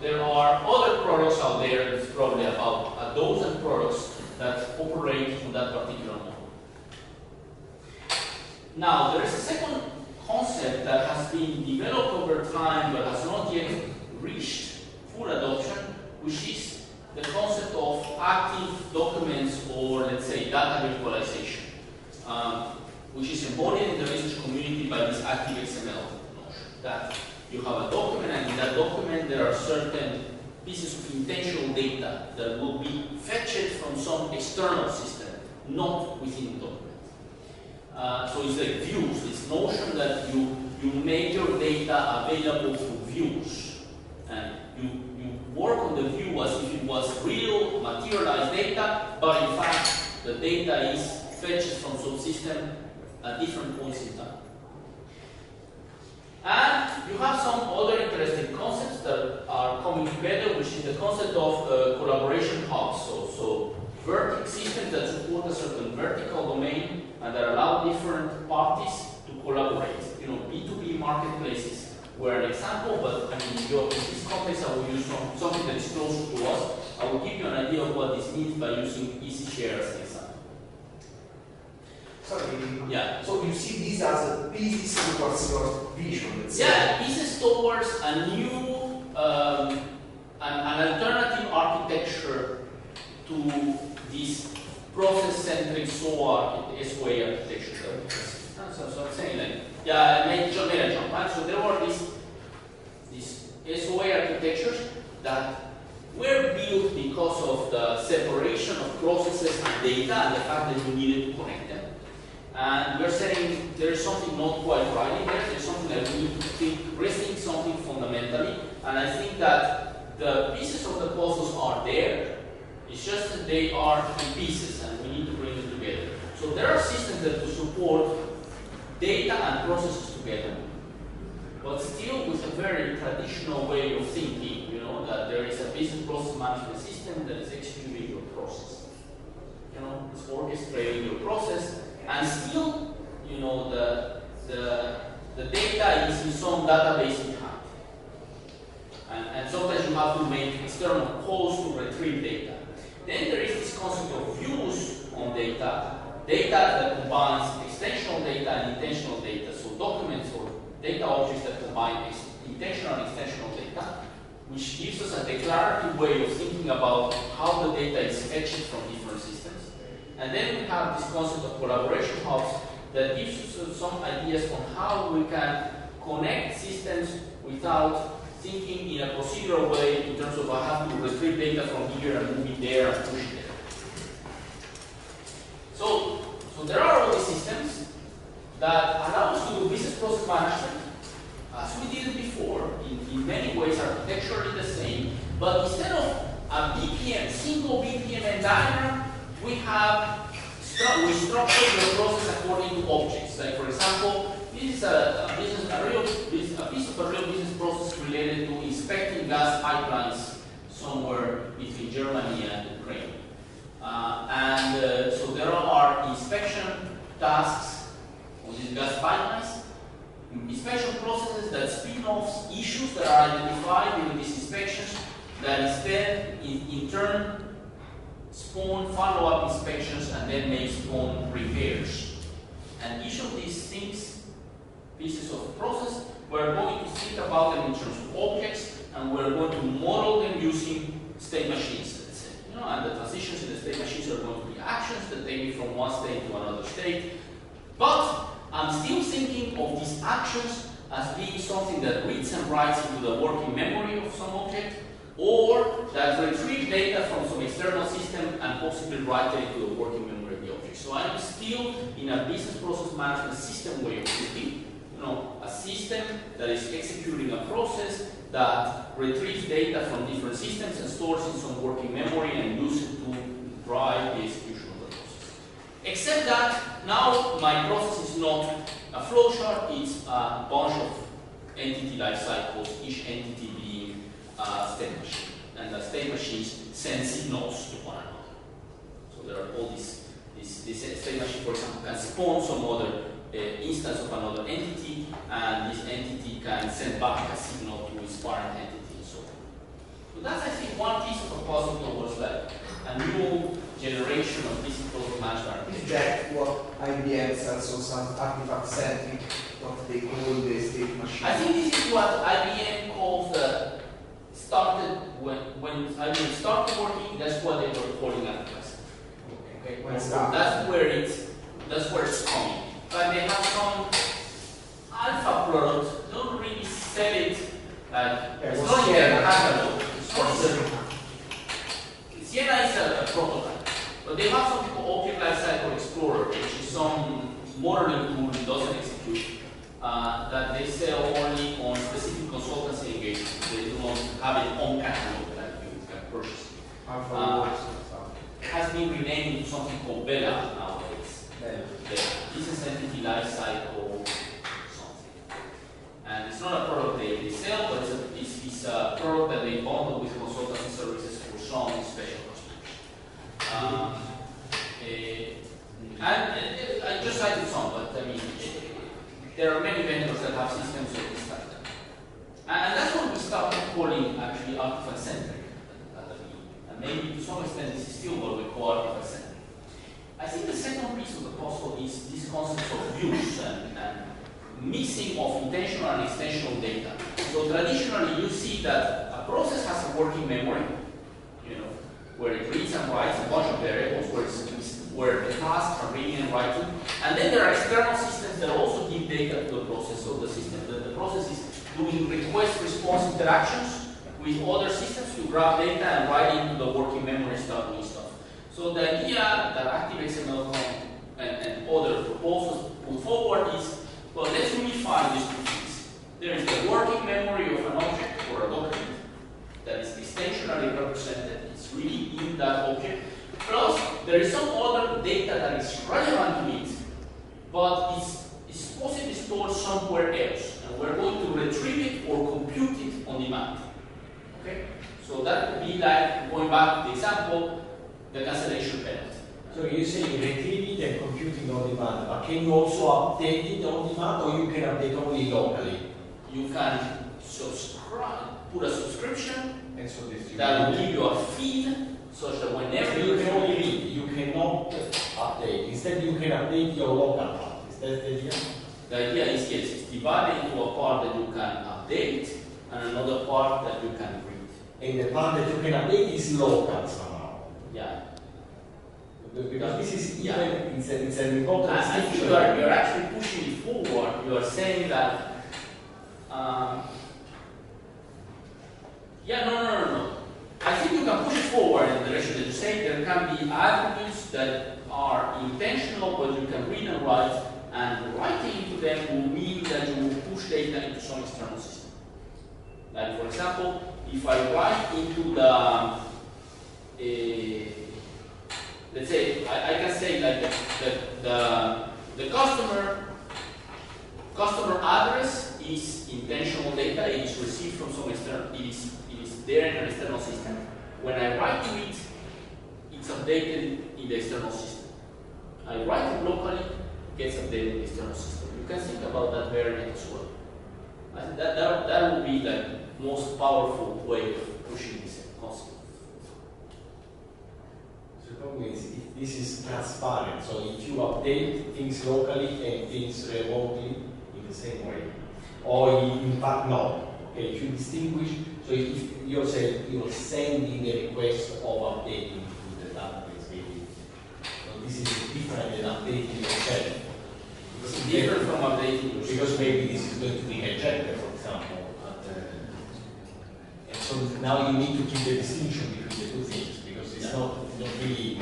There are other products out there, it's probably about a dozen products that operate on that particular model. Now, there is a second concept that has been developed over time but has not yet reached full adoption, which is the concept of active documents, or let's say data virtualization, which is embodied in the research community by this active XML notion, that you have a document, and in that document there are certain pieces of intentional data that will be fetched from some external system, not within the document. So it's like views, this notion that you make your data available through views, and you work on the view as if it was real, materialized data, but in fact the data is fetched from some system at different points in time. And you have some other interesting concepts that are coming together, which is the concept of collaboration hubs. So vertical systems that support a certain vertical domain and that allow different parties to collaborate. B2B marketplaces were an example, but I mean, in this context I will use something that is closer to us. I will give you an idea of what this means by using EasyShare as an example. Sorry. Yeah. So you see these as pieces towards your vision, let's say. Yeah, pieces towards a new, an alternative architecture to this process-centric SOA architecture. So I'm saying, like, yeah, I made a jump, right? So there were these SOA architectures that were built because of the separation of processes and data and the fact that you needed to connect them. and we're saying there's something not quite right in there. There's something that we need to rethink something fundamentally. And I think that the pieces of the puzzles are there. It's just that they are in pieces, and we need to bring them together. So there are systems that support data and processes together, but still with a very traditional way of thinking. You know, that there is a business process management system that is executing your process. You know, it's orchestrating your process, and still, you know, the data is in some database in hand. And sometimes you have to make external calls to retrieve data. Then there is this concept of views on data that combines extensional data and intentional data. So documents or data objects that combine intentional and extensional data, which gives us a declarative way of thinking about how the data is fetched from different systems. And then we have this concept of collaboration hubs that gives us some ideas on how we can connect systems without thinking in a procedural way in terms of I have to retrieve data from here and move it there and push it there. So there are all these systems that allow us to do business process management as we did it before, in many ways architecturally the same, but instead of a BPM, single BPM diagram, we structure the process according to objects. Like for example, this is a piece of a real business process related to inspecting gas pipelines somewhere between Germany and Ukraine. So there are inspection tasks on these gas pipelines, inspection processes that spin off issues that are identified during these inspections that instead in turn spawn follow-up inspections and then may spawn repairs. And each of these things, pieces of process, we're going to think about them in terms of objects, and we're going to model them using state machines, let's say. You know, and the transitions in the state machines are going to be actions that take me from one state to another state. But I'm still thinking of these actions as being something that reads and writes into the working memory of some object, or that retrieves data from some external system and possibly write it into the working memory of the object. So I'm still in a business process management system way of thinking. You know, a system that is executing a process that retrieves data from different systems and stores in some working memory and uses it to drive the execution of the process. Except that now my process is not a flowchart, it's a bunch of entity life cycles, each entity being a state machine. And the state machines send signals to one another. So there are all these state machine, for example, can spawn some other instance of another entity, and this entity can send back a signal to its parent entity and so on. So that's, I think, one piece of a puzzle towards like a new generation of business process management. Is that what IBM sells, so some artifact-centric, what they call the state machine? I think this is what IBM calls started when IBM started working. That's what they were calling artifacts. Okay, that's where it's coming. But they have some alpha products. They don't really sell it like it's not in their catalog. Sienna is a prototype, but they have something called Object Lifecycle Explorer, which is some modeling tool that doesn't execute, that they sell only on specific consultancy engagements. They do not have it on catalog that you can purchase. Has been renamed into something called Bella nowadays. The business entity lifecycle something. And it's not a product they sell, but it's a product that they bundle with consultancy services for some special customers. And I just cited some, but I mean, there are many vendors that have systems of this type. And that's what we started calling actually artifact-centric. And maybe to some extent this is still what we call artifact-centric. I think the second piece of the puzzle is this concept of views and mixing of intentional and extensional data. So traditionally you see that a process has a working memory, you know, where it reads and writes a bunch of variables, where the tasks are reading and writing. And then there are external systems that also give data to the process. So the process is doing request-response interactions with other systems to grab data and write into the working memory stuff, new stuff. So the idea that ActiveXML and other proposals put forward is, well, let's unify these two things. There is the working memory of an object or a document that is extensionally represented. It's really in that object. Plus, there is some other data that is relevant to it, but it's possibly stored somewhere else. And we're going to retrieve it or compute it on demand. Okay? So that would be like, going back to the example, the cancellation penalty. So you say retrieve it and computing on demand, but can you also update it on demand, or you can update only locally? You can subscribe, put a subscription, And so this that will give you a feed, such that whenever you can only read, you cannot update. Instead, you can update your local part. Is that the idea? The idea is, yes, it's divided into a part that you can update and another part that you can read. And the part that you can update is local somehow. Yeah. Because this is even, Yeah. it's an important I think distinction. you're actually pushing it forward. You are saying that, no. I think you can push it forward in the direction that you say. There can be attributes that are intentional, but you can read and write, and writing into them will mean that you will push data into some external system. Like, for example, if I write into the, let's say, I can say like the customer address is intentional data. It is received from some external. It is there in an external system. When I write to it, it's updated in the external system. I write it locally, it gets updated in the external system. You can think about that variant as well. I think that would be the most powerful way of pushing this concept. The problem is, if this is transparent, so if you update things locally and things remotely in the same way, or in fact no. Okay, if you distinguish, so if you're saying you're sending a request of updating to the database, maybe. So this is different than updating yourself. It's different from updating yourself. Because maybe this is going to be rejected, for example. And so now you need to keep the distinction between the two things, because it's not really.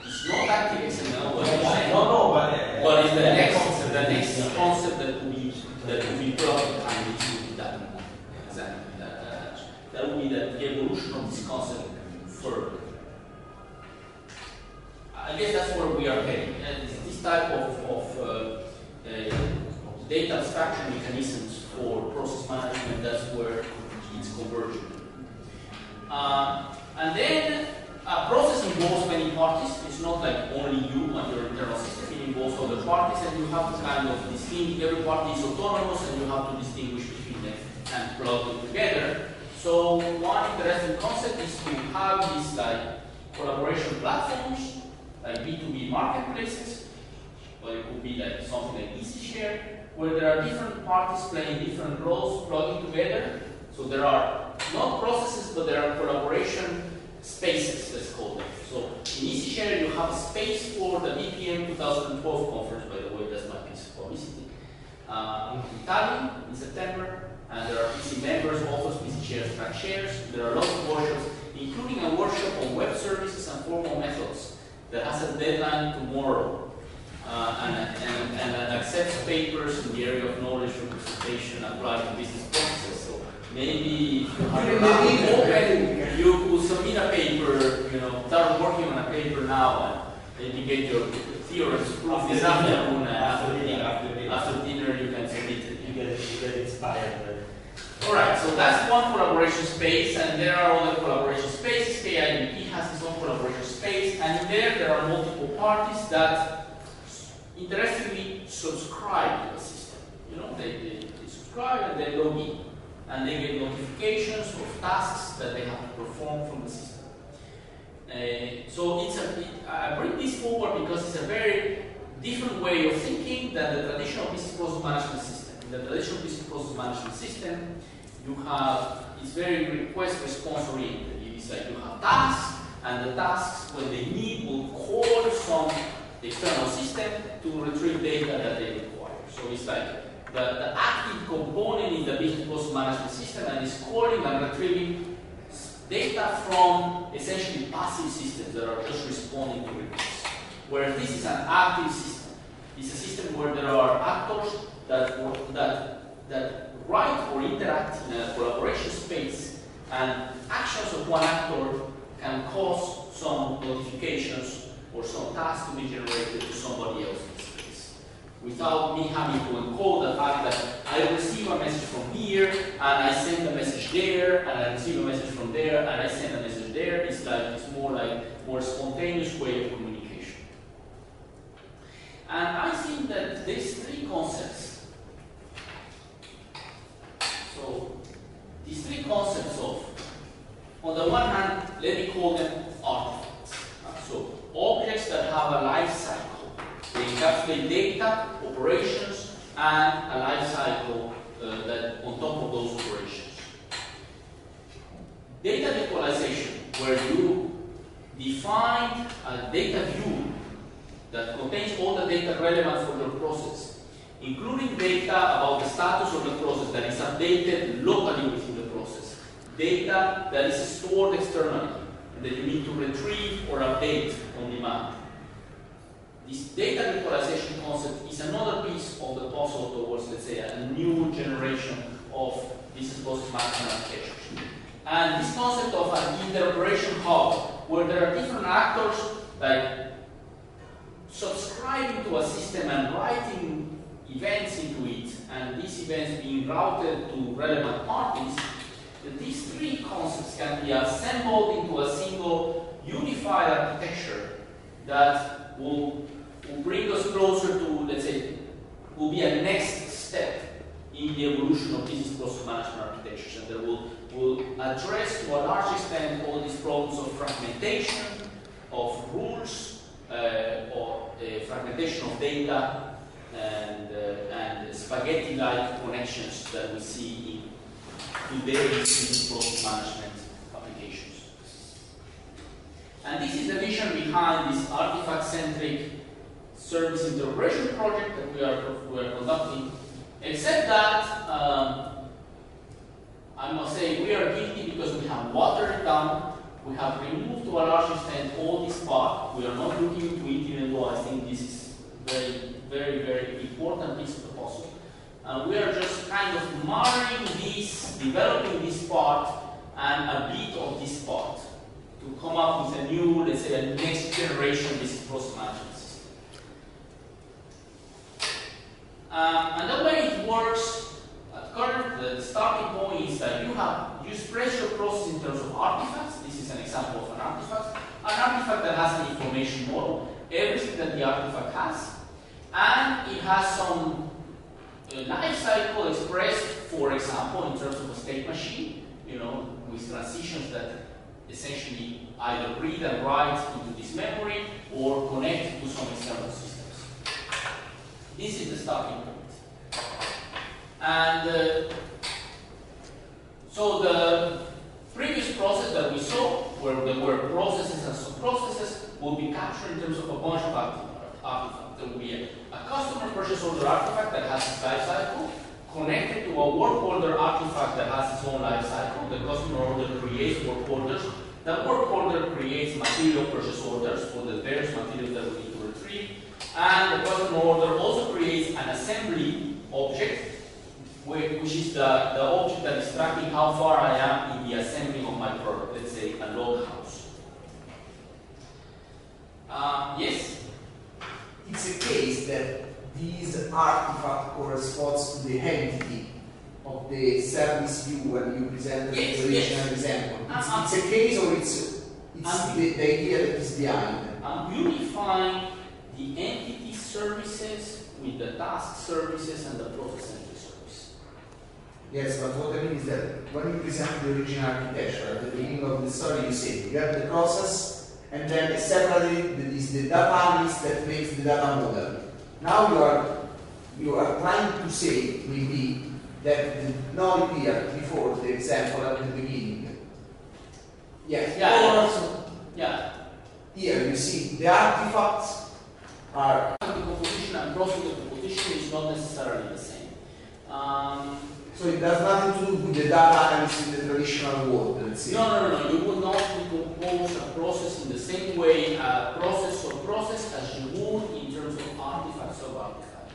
It's not active XML. What you're saying. No, but it's the next concept that will be brought behind it will be that. Exactly. That will be the evolution of this concept further. I guess that's where we are heading. And this type of data abstraction mechanisms for process management, that's where it's converging. And then process involves many parties. It's not like only you and your internal system. It involves other parties, and you have to kind of distinguish. Every party is autonomous, and you have to distinguish between them and plug them together. So one interesting concept is to have these like collaboration platforms, like B2B marketplaces, or it could be like something like EasyShare, where there are different parties playing different roles, plugging together. So there are not processes, but there are collaboration spaces, let's call them. So in EasyShare, you have a space for the KiBP2012 conference, by the way, that's my piece of publicity, in Tallinn in September. And there are PC members, authors, PC shares, track shares. There are lots of workshops, including a workshop on web services and formal methods that has a deadline tomorrow and accepts papers in the area of knowledge representation applied to business processes. So maybe if you have your laptop open, you could submit a paper, start working on a paper now and maybe get your theorems proved this afternoon. After dinner, you can submit it. You get inspired. Alright, so that's one collaboration space, and there are other collaboration spaces. KiBP has its own collaboration space, and in there are multiple parties that interestingly subscribe to the system. They subscribe and they log in, and they get notifications of tasks that they have to perform from the system. So I bring this forward because it's a very different way of thinking than the traditional business process management system. In the traditional business process management system, it's very request-response oriented. It's like you have tasks, and the tasks, when they need, will call some external system to retrieve data that they require. So it's like the active component in the business process management system, and it's calling and retrieving data from essentially passive systems that are just responding to requests. where this is an active system. It's a system where there are actors that write or interact in a collaboration space, and actions of one actor can cause some notifications or some tasks to be generated to somebody else in space, without me having to encode the fact that I receive a message from here, and I send a message there, and I receive a message from there, and I send a message there. It's more spontaneous way of communication. And I think that these three concepts, of, on the one hand, let me call them artifacts. So objects that have a life cycle. They encapsulate data, operations, and a life cycle that on top of those operations. Data virtualization, where you define a data view that contains all the data relevant for your process, including data about the status of the process that is updated locally within the process, data that is stored externally and that you need to retrieve or update on demand. This data virtualization concept is another piece of the puzzle towards, let's say, a new generation of business process management architectures. And this concept of an interoperation hub, where there are different actors like subscribing to a system and writing events into it, and these events being routed to relevant parties, these three concepts can be assembled into a single unified architecture that will bring us closer to, let's say, will be a next step in the evolution of business process management architectures, and that will address to a large extent all these problems of fragmentation, of rules, or fragmentation of data, and spaghetti-like connections that we see in today's business process management applications. And this is the vision behind this artifact-centric service integration project that we are conducting, except that I must say we are guilty because we have watered it down. We have removed to a large extent all this part. We are not looking into it, even though I think this is very, very important piece of the puzzle. We are just kind of marrying this, developing this part and a bit of this part to come up with a new, let's say, a next generation business process management system. And the way it works at current, the starting point is that you express your process in terms of artifacts. This is an example of an artifact. An artifact that has an information model, everything that the artifact has, and it has some life cycle expressed, for example, in terms of a state machine, with transitions that essentially either read and write into this memory or connect to some external systems. This is the starting point. And so the previous process that we saw, where there were processes and sub-processes, will be captured in terms of a bunch of artifacts. There will be a customer purchase order artifact that has its life cycle, connected to a work order artifact that has its own life cycle. The customer order creates work orders. The work order creates material purchase orders for the various materials that we need to retrieve. And the customer order also creates an assembly object, which is the object that is tracking how far I am in the assembling of my product, let's say a log house. Yes? It's a case that this artifact corresponds to the entity of the service view when you present the original example. It's a case, or it's the idea that is behind it? I'm unifying the entity services with the task services and the process-centric service. Yes, but what I mean is that when you present the original architecture at the beginning of the story, you say you have the process, and then separately there is the data analyst that makes the data model. Now you are trying to say maybe that the node here before the example at the beginning. Yes. Yeah. Here you see the artifacts are. The composition and process of composition is not necessarily the same. So it does nothing to do with the data analysis in the traditional world, let's say. No. You would not be compose a process in the same way a process as you would in terms of artifacts of artifact.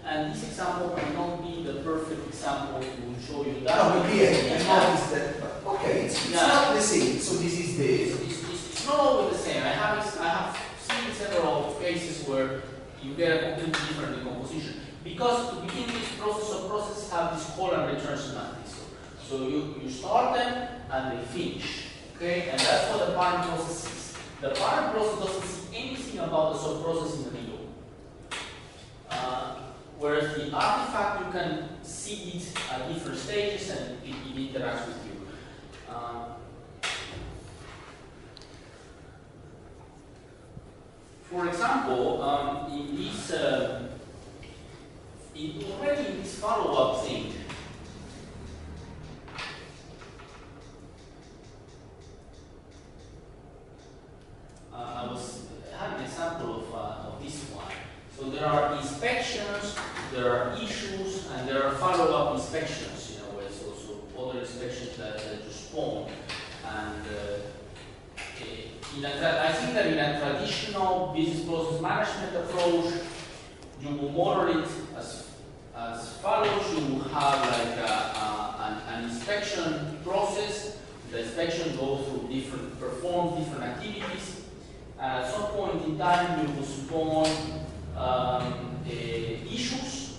And this example might not be the perfect example to show you that. No, but yeah, I noticed that. Okay, it's not the same. So this is the. It's not always the same. I have seen several cases where you get a completely different decomposition. Because to begin with, processes have this call and return semantics. So you start them and they finish. Okay? And that's what the parent process is. The parent process doesn't see anything about the sub-process in the middle. Whereas the artifact, you can see it at different stages and it interacts with you. For example, in this already in this follow-up thing, I had an example of this one. So there are inspections, there are issues, and there are follow-up inspections in a way. So other inspections that you spawn. And I think that in a traditional business process management approach, you will model it as follows. You will have like an inspection process. The inspection goes through performs different activities. And at some point in time, you will spawn issues,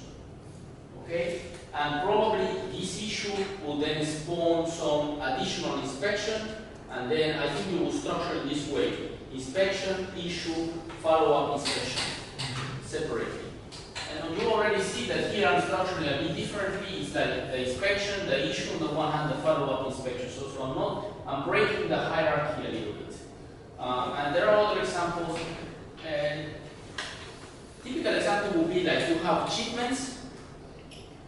okay? And probably this issue will then spawn some additional inspection, and then I think you will structure it this way: inspection, issue, follow-up inspection, separately. And you already see that here I'm structuring a bit differently. It's like the inspection, the issue on the one hand, the follow-up inspection. So I'm breaking the hierarchy a little bit. And there are other examples. Typical example would be like you have shipments.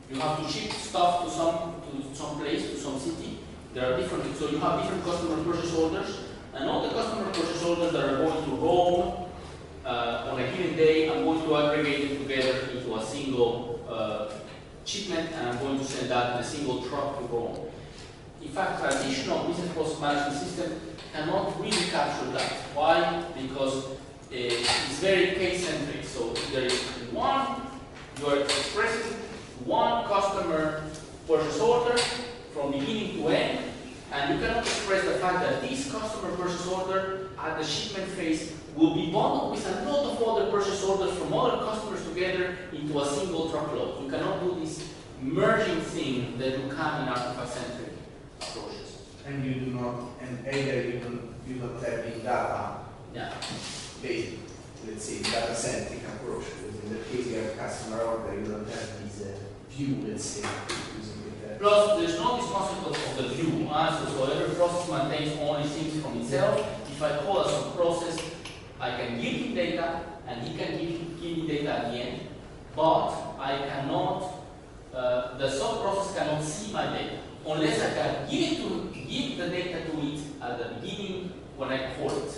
You have to ship stuff to some place, to some city. There are different, so you have different customer purchase orders, and all the customer purchase orders that are going to Rome on a given day, I'm going to aggregate them together into a single shipment, and I'm going to send that in a single truck to Rome. In fact, traditional business process management system cannot really capture that. Why? Because it's very case-centric. So there is one, you are expressing one customer purchase order from beginning to end, and you cannot express the fact that this customer purchase order at the shipment phase will be bundled with a lot of other purchase orders from other customers together into a single truckload. You cannot do this merging thing that you can in artifact-centric approaches. And you do not, and either you don't have big data based, let's say, data-centric approach. Because in the case you have customer order, you don't have this view, let's say, using it. Plus, there's no this concept of the view. So every process maintains only things from itself. If I call a sub-process, I can give him data, and he can give me data at the end, but I cannot, the sub-process cannot see my data, unless I can give the data to it at the beginning when I call it.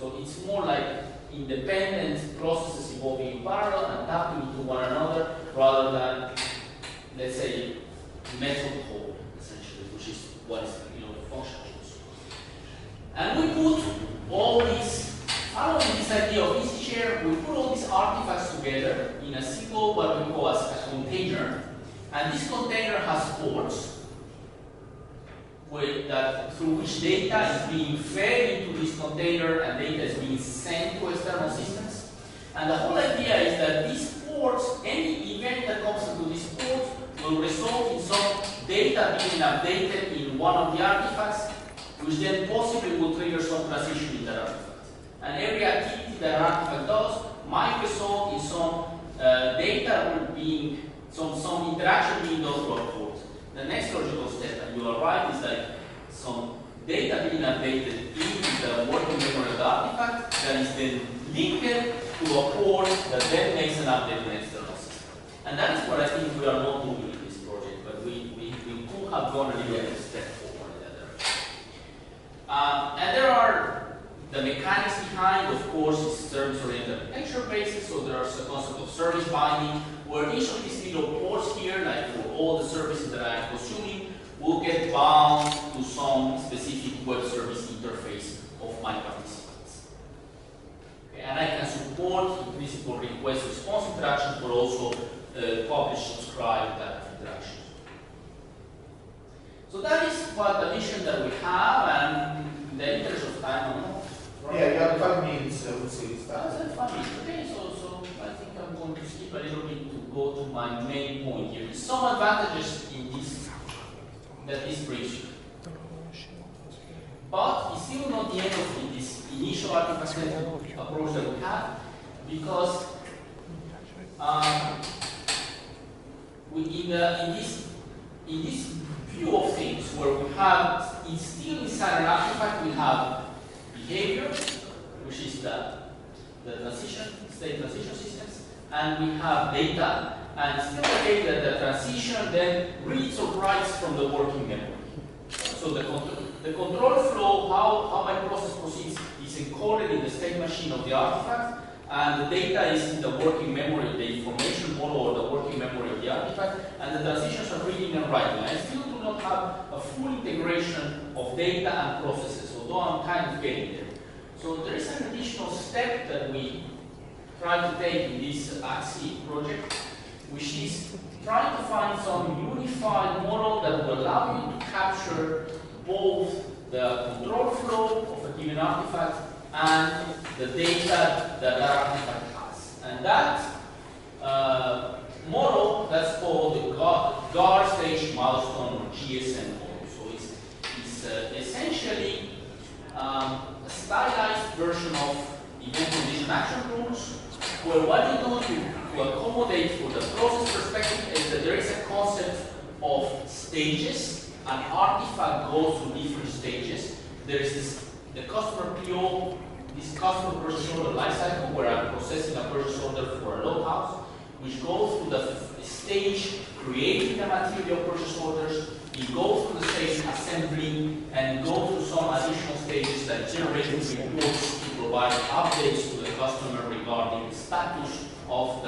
So it's more like independent processes evolving in parallel and tapping into one another, rather than, let's say, method code, essentially, which is what is the functions. And we put all these, following this idea of easy share, we put all these artifacts together in a single, what we call as a container. And this container has ports through which data is being fed into this container and data is being sent to external systems. And the whole idea is that these ports, any event that comes into these ports, will result in some data being updated in one of the artifacts, which then possibly will trigger some transition in that artifact. And every activity that an artifact does might result in some data being, some interaction being done through a port. The next logical step, and you are right, is like some data being updated into the working memory of the artifact that is then linked to a port that then makes an update to an external system. And that is what I think we are not doing in this project, but we could have gone a little step forward in that direction. And there are the mechanics behind, of course, is service-oriented architecture basis, so there's a concept of service binding, where each of these little ports here, like for all the services that I am consuming, will get bound to some specific web service interface. publish, subscribe, that interaction. So that is what the mission that we have, and in the interest of time, I'm not. Yeah, you have 5 minutes, we'll see start. That's 5 minutes. Okay, so I think I'm going to skip a little bit to go to my main point here. There's some advantages in this that this brings you. But it's still not the end of this initial artifact approach that we have, because in this view of things where we have still inside an artifact we have behavior, which is the state transition systems, and we have data, and still the data, the transition then reads or writes from the working memory. So the control flow, how my process proceeds, is encoded in the state machine of the artifact, and the data is in the working memory, the information model or the working memory of the artifact, and the transitions are reading and writing. I still do not have a full integration of data and processes, although I'm kind of getting there. So there is an additional step that we try to take in this AXI project, which is trying to find some unified model that will allow you to capture both the control flow of a given artifact and the data that artifact has. And that model, that's called the guard stage milestone or GSM model. So it's essentially a stylized version of event condition action rules, where what you do to accommodate for the process perspective is that there is a concept of stages. An artifact goes through different stages. There is the customer PO, this customer purchase order lifecycle, where I'm processing a purchase order for a load house, which goes through the stage creating the material purchase orders. It goes through the stage assembly, and go through some additional stages that generate reports to provide updates to the customer regarding the status of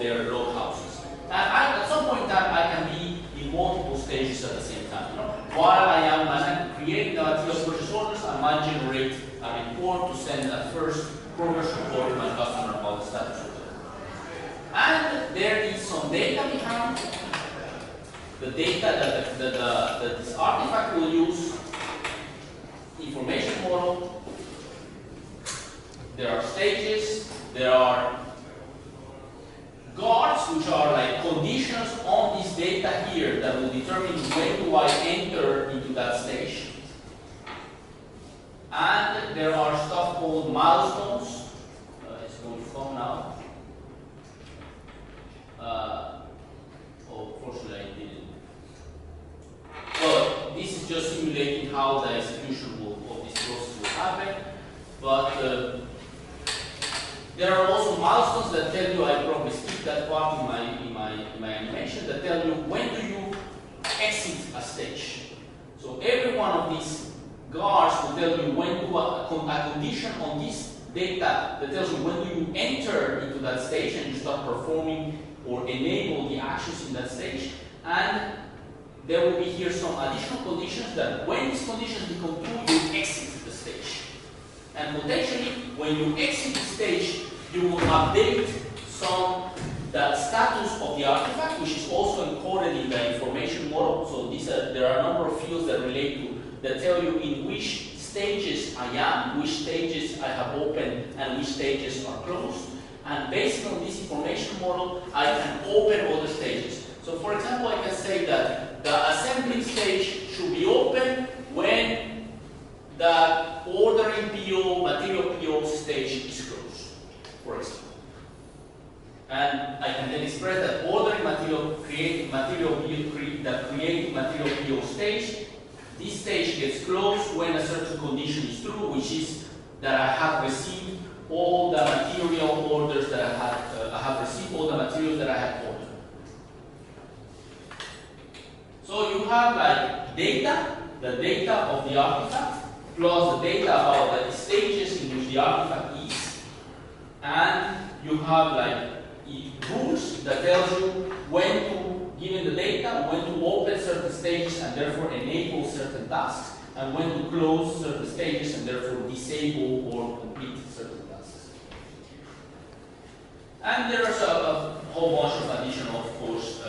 their load houses. And at some point in time, I can be in multiple stages at the same time. While I'm creating the material purchase orders, I might generate a report to send a first progress report to my customer about the status of it. And there is some data behind the data that this artifact will use, information model. There are stages, there are guards, which are like conditions on this data here that will determine when do I enter into that stage. And there are stuff called milestones. It's going to phone now. Fortunately I didn't. Well, this is just simulating how the execution of this process will happen. But there are also milestones that tell you, I probably skipped that part in my animation, that tell you when do you exit a stage. So every one of these guards will tell you when to a condition on this data that tells you when do you enter into that stage and you start performing or enable the actions in that stage. And there will be here some additional conditions that when these conditions become true, you exit the stage. And potentially, when you exit the stage, you will update the status of the artifact, which is also encoded in the information model. So there are a number of fields that relate to, that tell you in which stages I am, which stages I have opened, and which stages are closed. And based on this information model, I can open all the stages. So for example, I can say that the assembling stage should be open when the ordering PO, material PO stage is closed, for example. And I can then express that ordering material, creating material PO stage. This stage gets closed when a certain condition is true, which is that I have received all the material orders that I have received all the materials that I have ordered. So you have like data, the data of the artifact, plus the data about the stages in which the artifact is, and you have like rules that tells you when to, given the data, when to open certain stages and therefore enable certain tasks, and when to close certain stages and therefore disable or complete certain tasks. And there's whole bunch of additional, of course,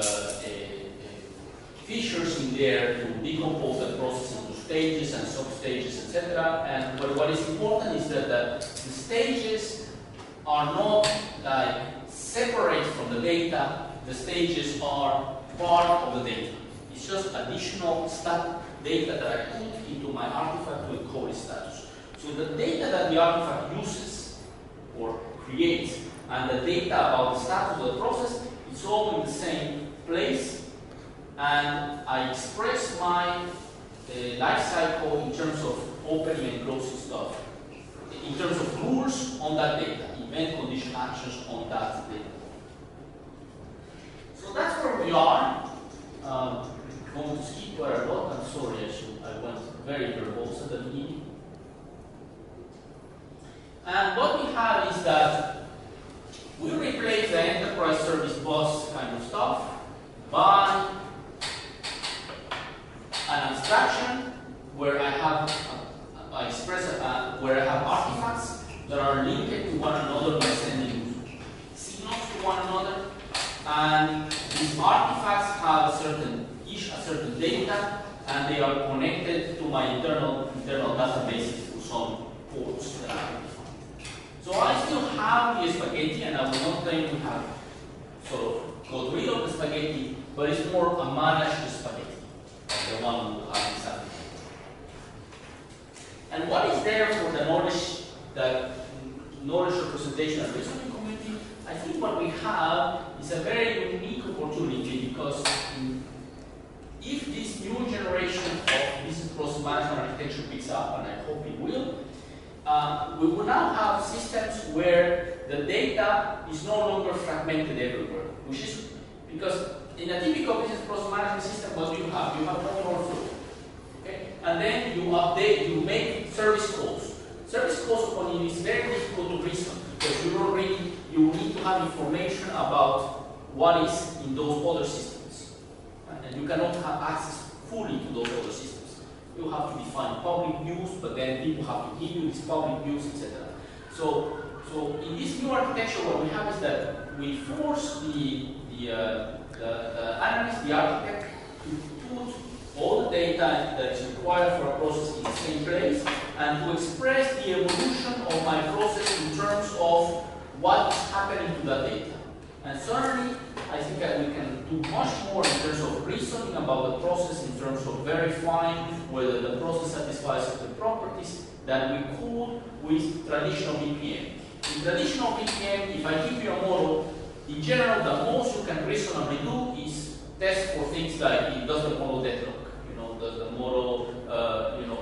features in there to decompose the process into stages and sub-stages, etc. And what is important is that the stages are not like separate from the data. The stages are part of the data. It's just additional data that I put into my artifact to encode its status. So the data that the artifact uses or creates and the data about the status of the process, it's all in the same place, and I express my life cycle in terms of opening and closing stuff, in terms of rules on that data, event condition actions on that data. So that's where we are. I'm going to skip quite a lot. I'm sorry, I went very verbose at the beginning. And what we have is that we replace the enterprise service bus kind of stuff by an abstraction where I have where I have artifacts that are linked to one another by sending signals to one another, and these artifacts have a certain data, and they are connected to my internal databases through some ports that I have defined. So I still have the spaghetti, and I will not claim to have sort of got rid of the spaghetti, but it's more a managed spaghetti, the one we will have inside. And what is there for the knowledge representation and reasoning community? I think what we have is a very unique opportunity, because if this new generation of business process management architecture picks up, and I hope it will, we will now have systems where the data is no longer fragmented everywhere, which is because in a typical business process management system, what do you have? You have no more flow. Okay? And then you update, you make service calls. Service calls upon it is very difficult to reason, because you need to have information about what is in those other systems. And you cannot have access fully to those other systems. You have to define public views, but then people have to give you these public views, etc. So in this new architecture, what we have is that we force the analyst, the architect, to put all the data that is required for a process in the same place, and to express the evolution of my process in terms of what is happening to that data. And certainly, I think that we can do much more in terms of reasoning about the process, in terms of verifying whether the process satisfies certain properties, than we could with traditional BPM. In traditional BPM, if I give you a model, in general, the most you can reasonably do is test for things like, does the model deadlock? Does the model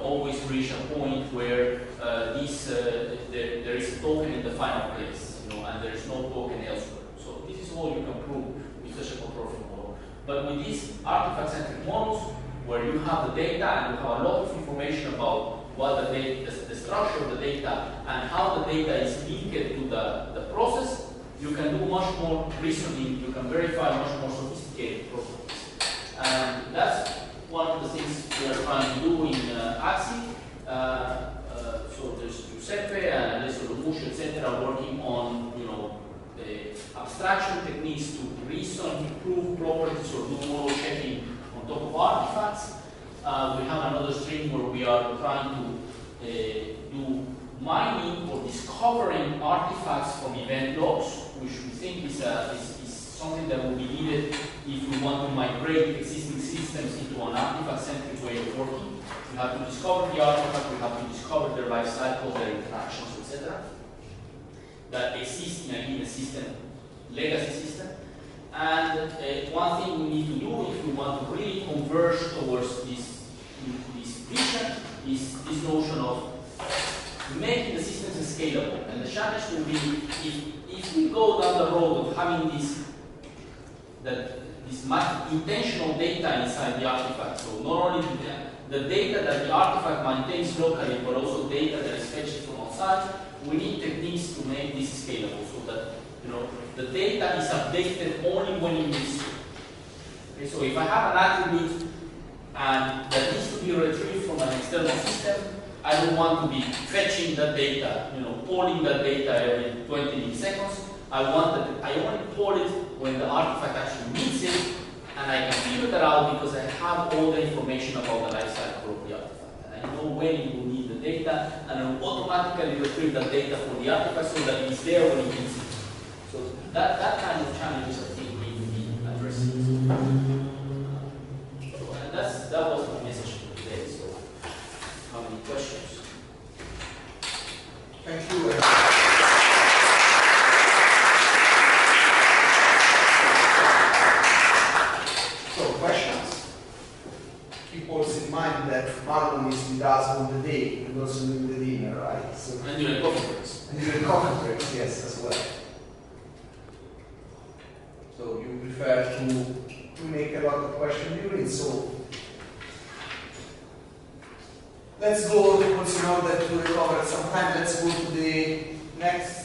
always reach a point where there is a token in the final place, and there is no token elsewhere. So this is all you can prove with such a control flow model. But with these artifact-centric models, where you have the data and you have a lot of information about what the structure of the data and how the data is linked to the process, you can do much more reasoning, you can verify much more sophisticated properties. And that's one of the things we are trying to do in AXI. So there's Giuseppe and Alessio Lomucci, etc., working on the abstraction techniques to reason, improve properties, or do model checking on top of artifacts. We have another stream where we are trying to do mining or discovering artifacts from event logs, which we think is something that will be needed if we want to migrate existing systems into an artifact-centric way of working. We have to discover the artifact, we have to discover their life cycle, their interactions, etc. that exist in a given system, legacy system. And one thing we need to do if we want to really converge towards this vision is this notion of making the systems scalable. And the challenge will be if we go down the road of having this intentional data inside the artifact. So not only the data that the artifact maintains locally, but also data that is fetched from outside, we need techniques to make this scalable so that the data is updated only when it needs to. Okay, so if I have an attribute and that needs to be retrieved from an external system, I don't want to be fetching that data, pulling that data every 20 milliseconds. I want it when the artifact actually needs it, and I can figure that out because I have all the information about the life cycle of the artifact. And I know when you will need the data, and I will automatically retrieve the data for the artifact so that it's there when it needs it. So that kind of challenges I think need to be addressed. And that was my message for today. So, how many questions? Thank you. So, questions? Keep also in mind that Marlon is with us on the day and also during the dinner, right? So, And during coffee breaks. and during coffee breaks, yes, as well. So you prefer to make a lot of questions during, so let's go, also now that we recovered some time, let's go to the next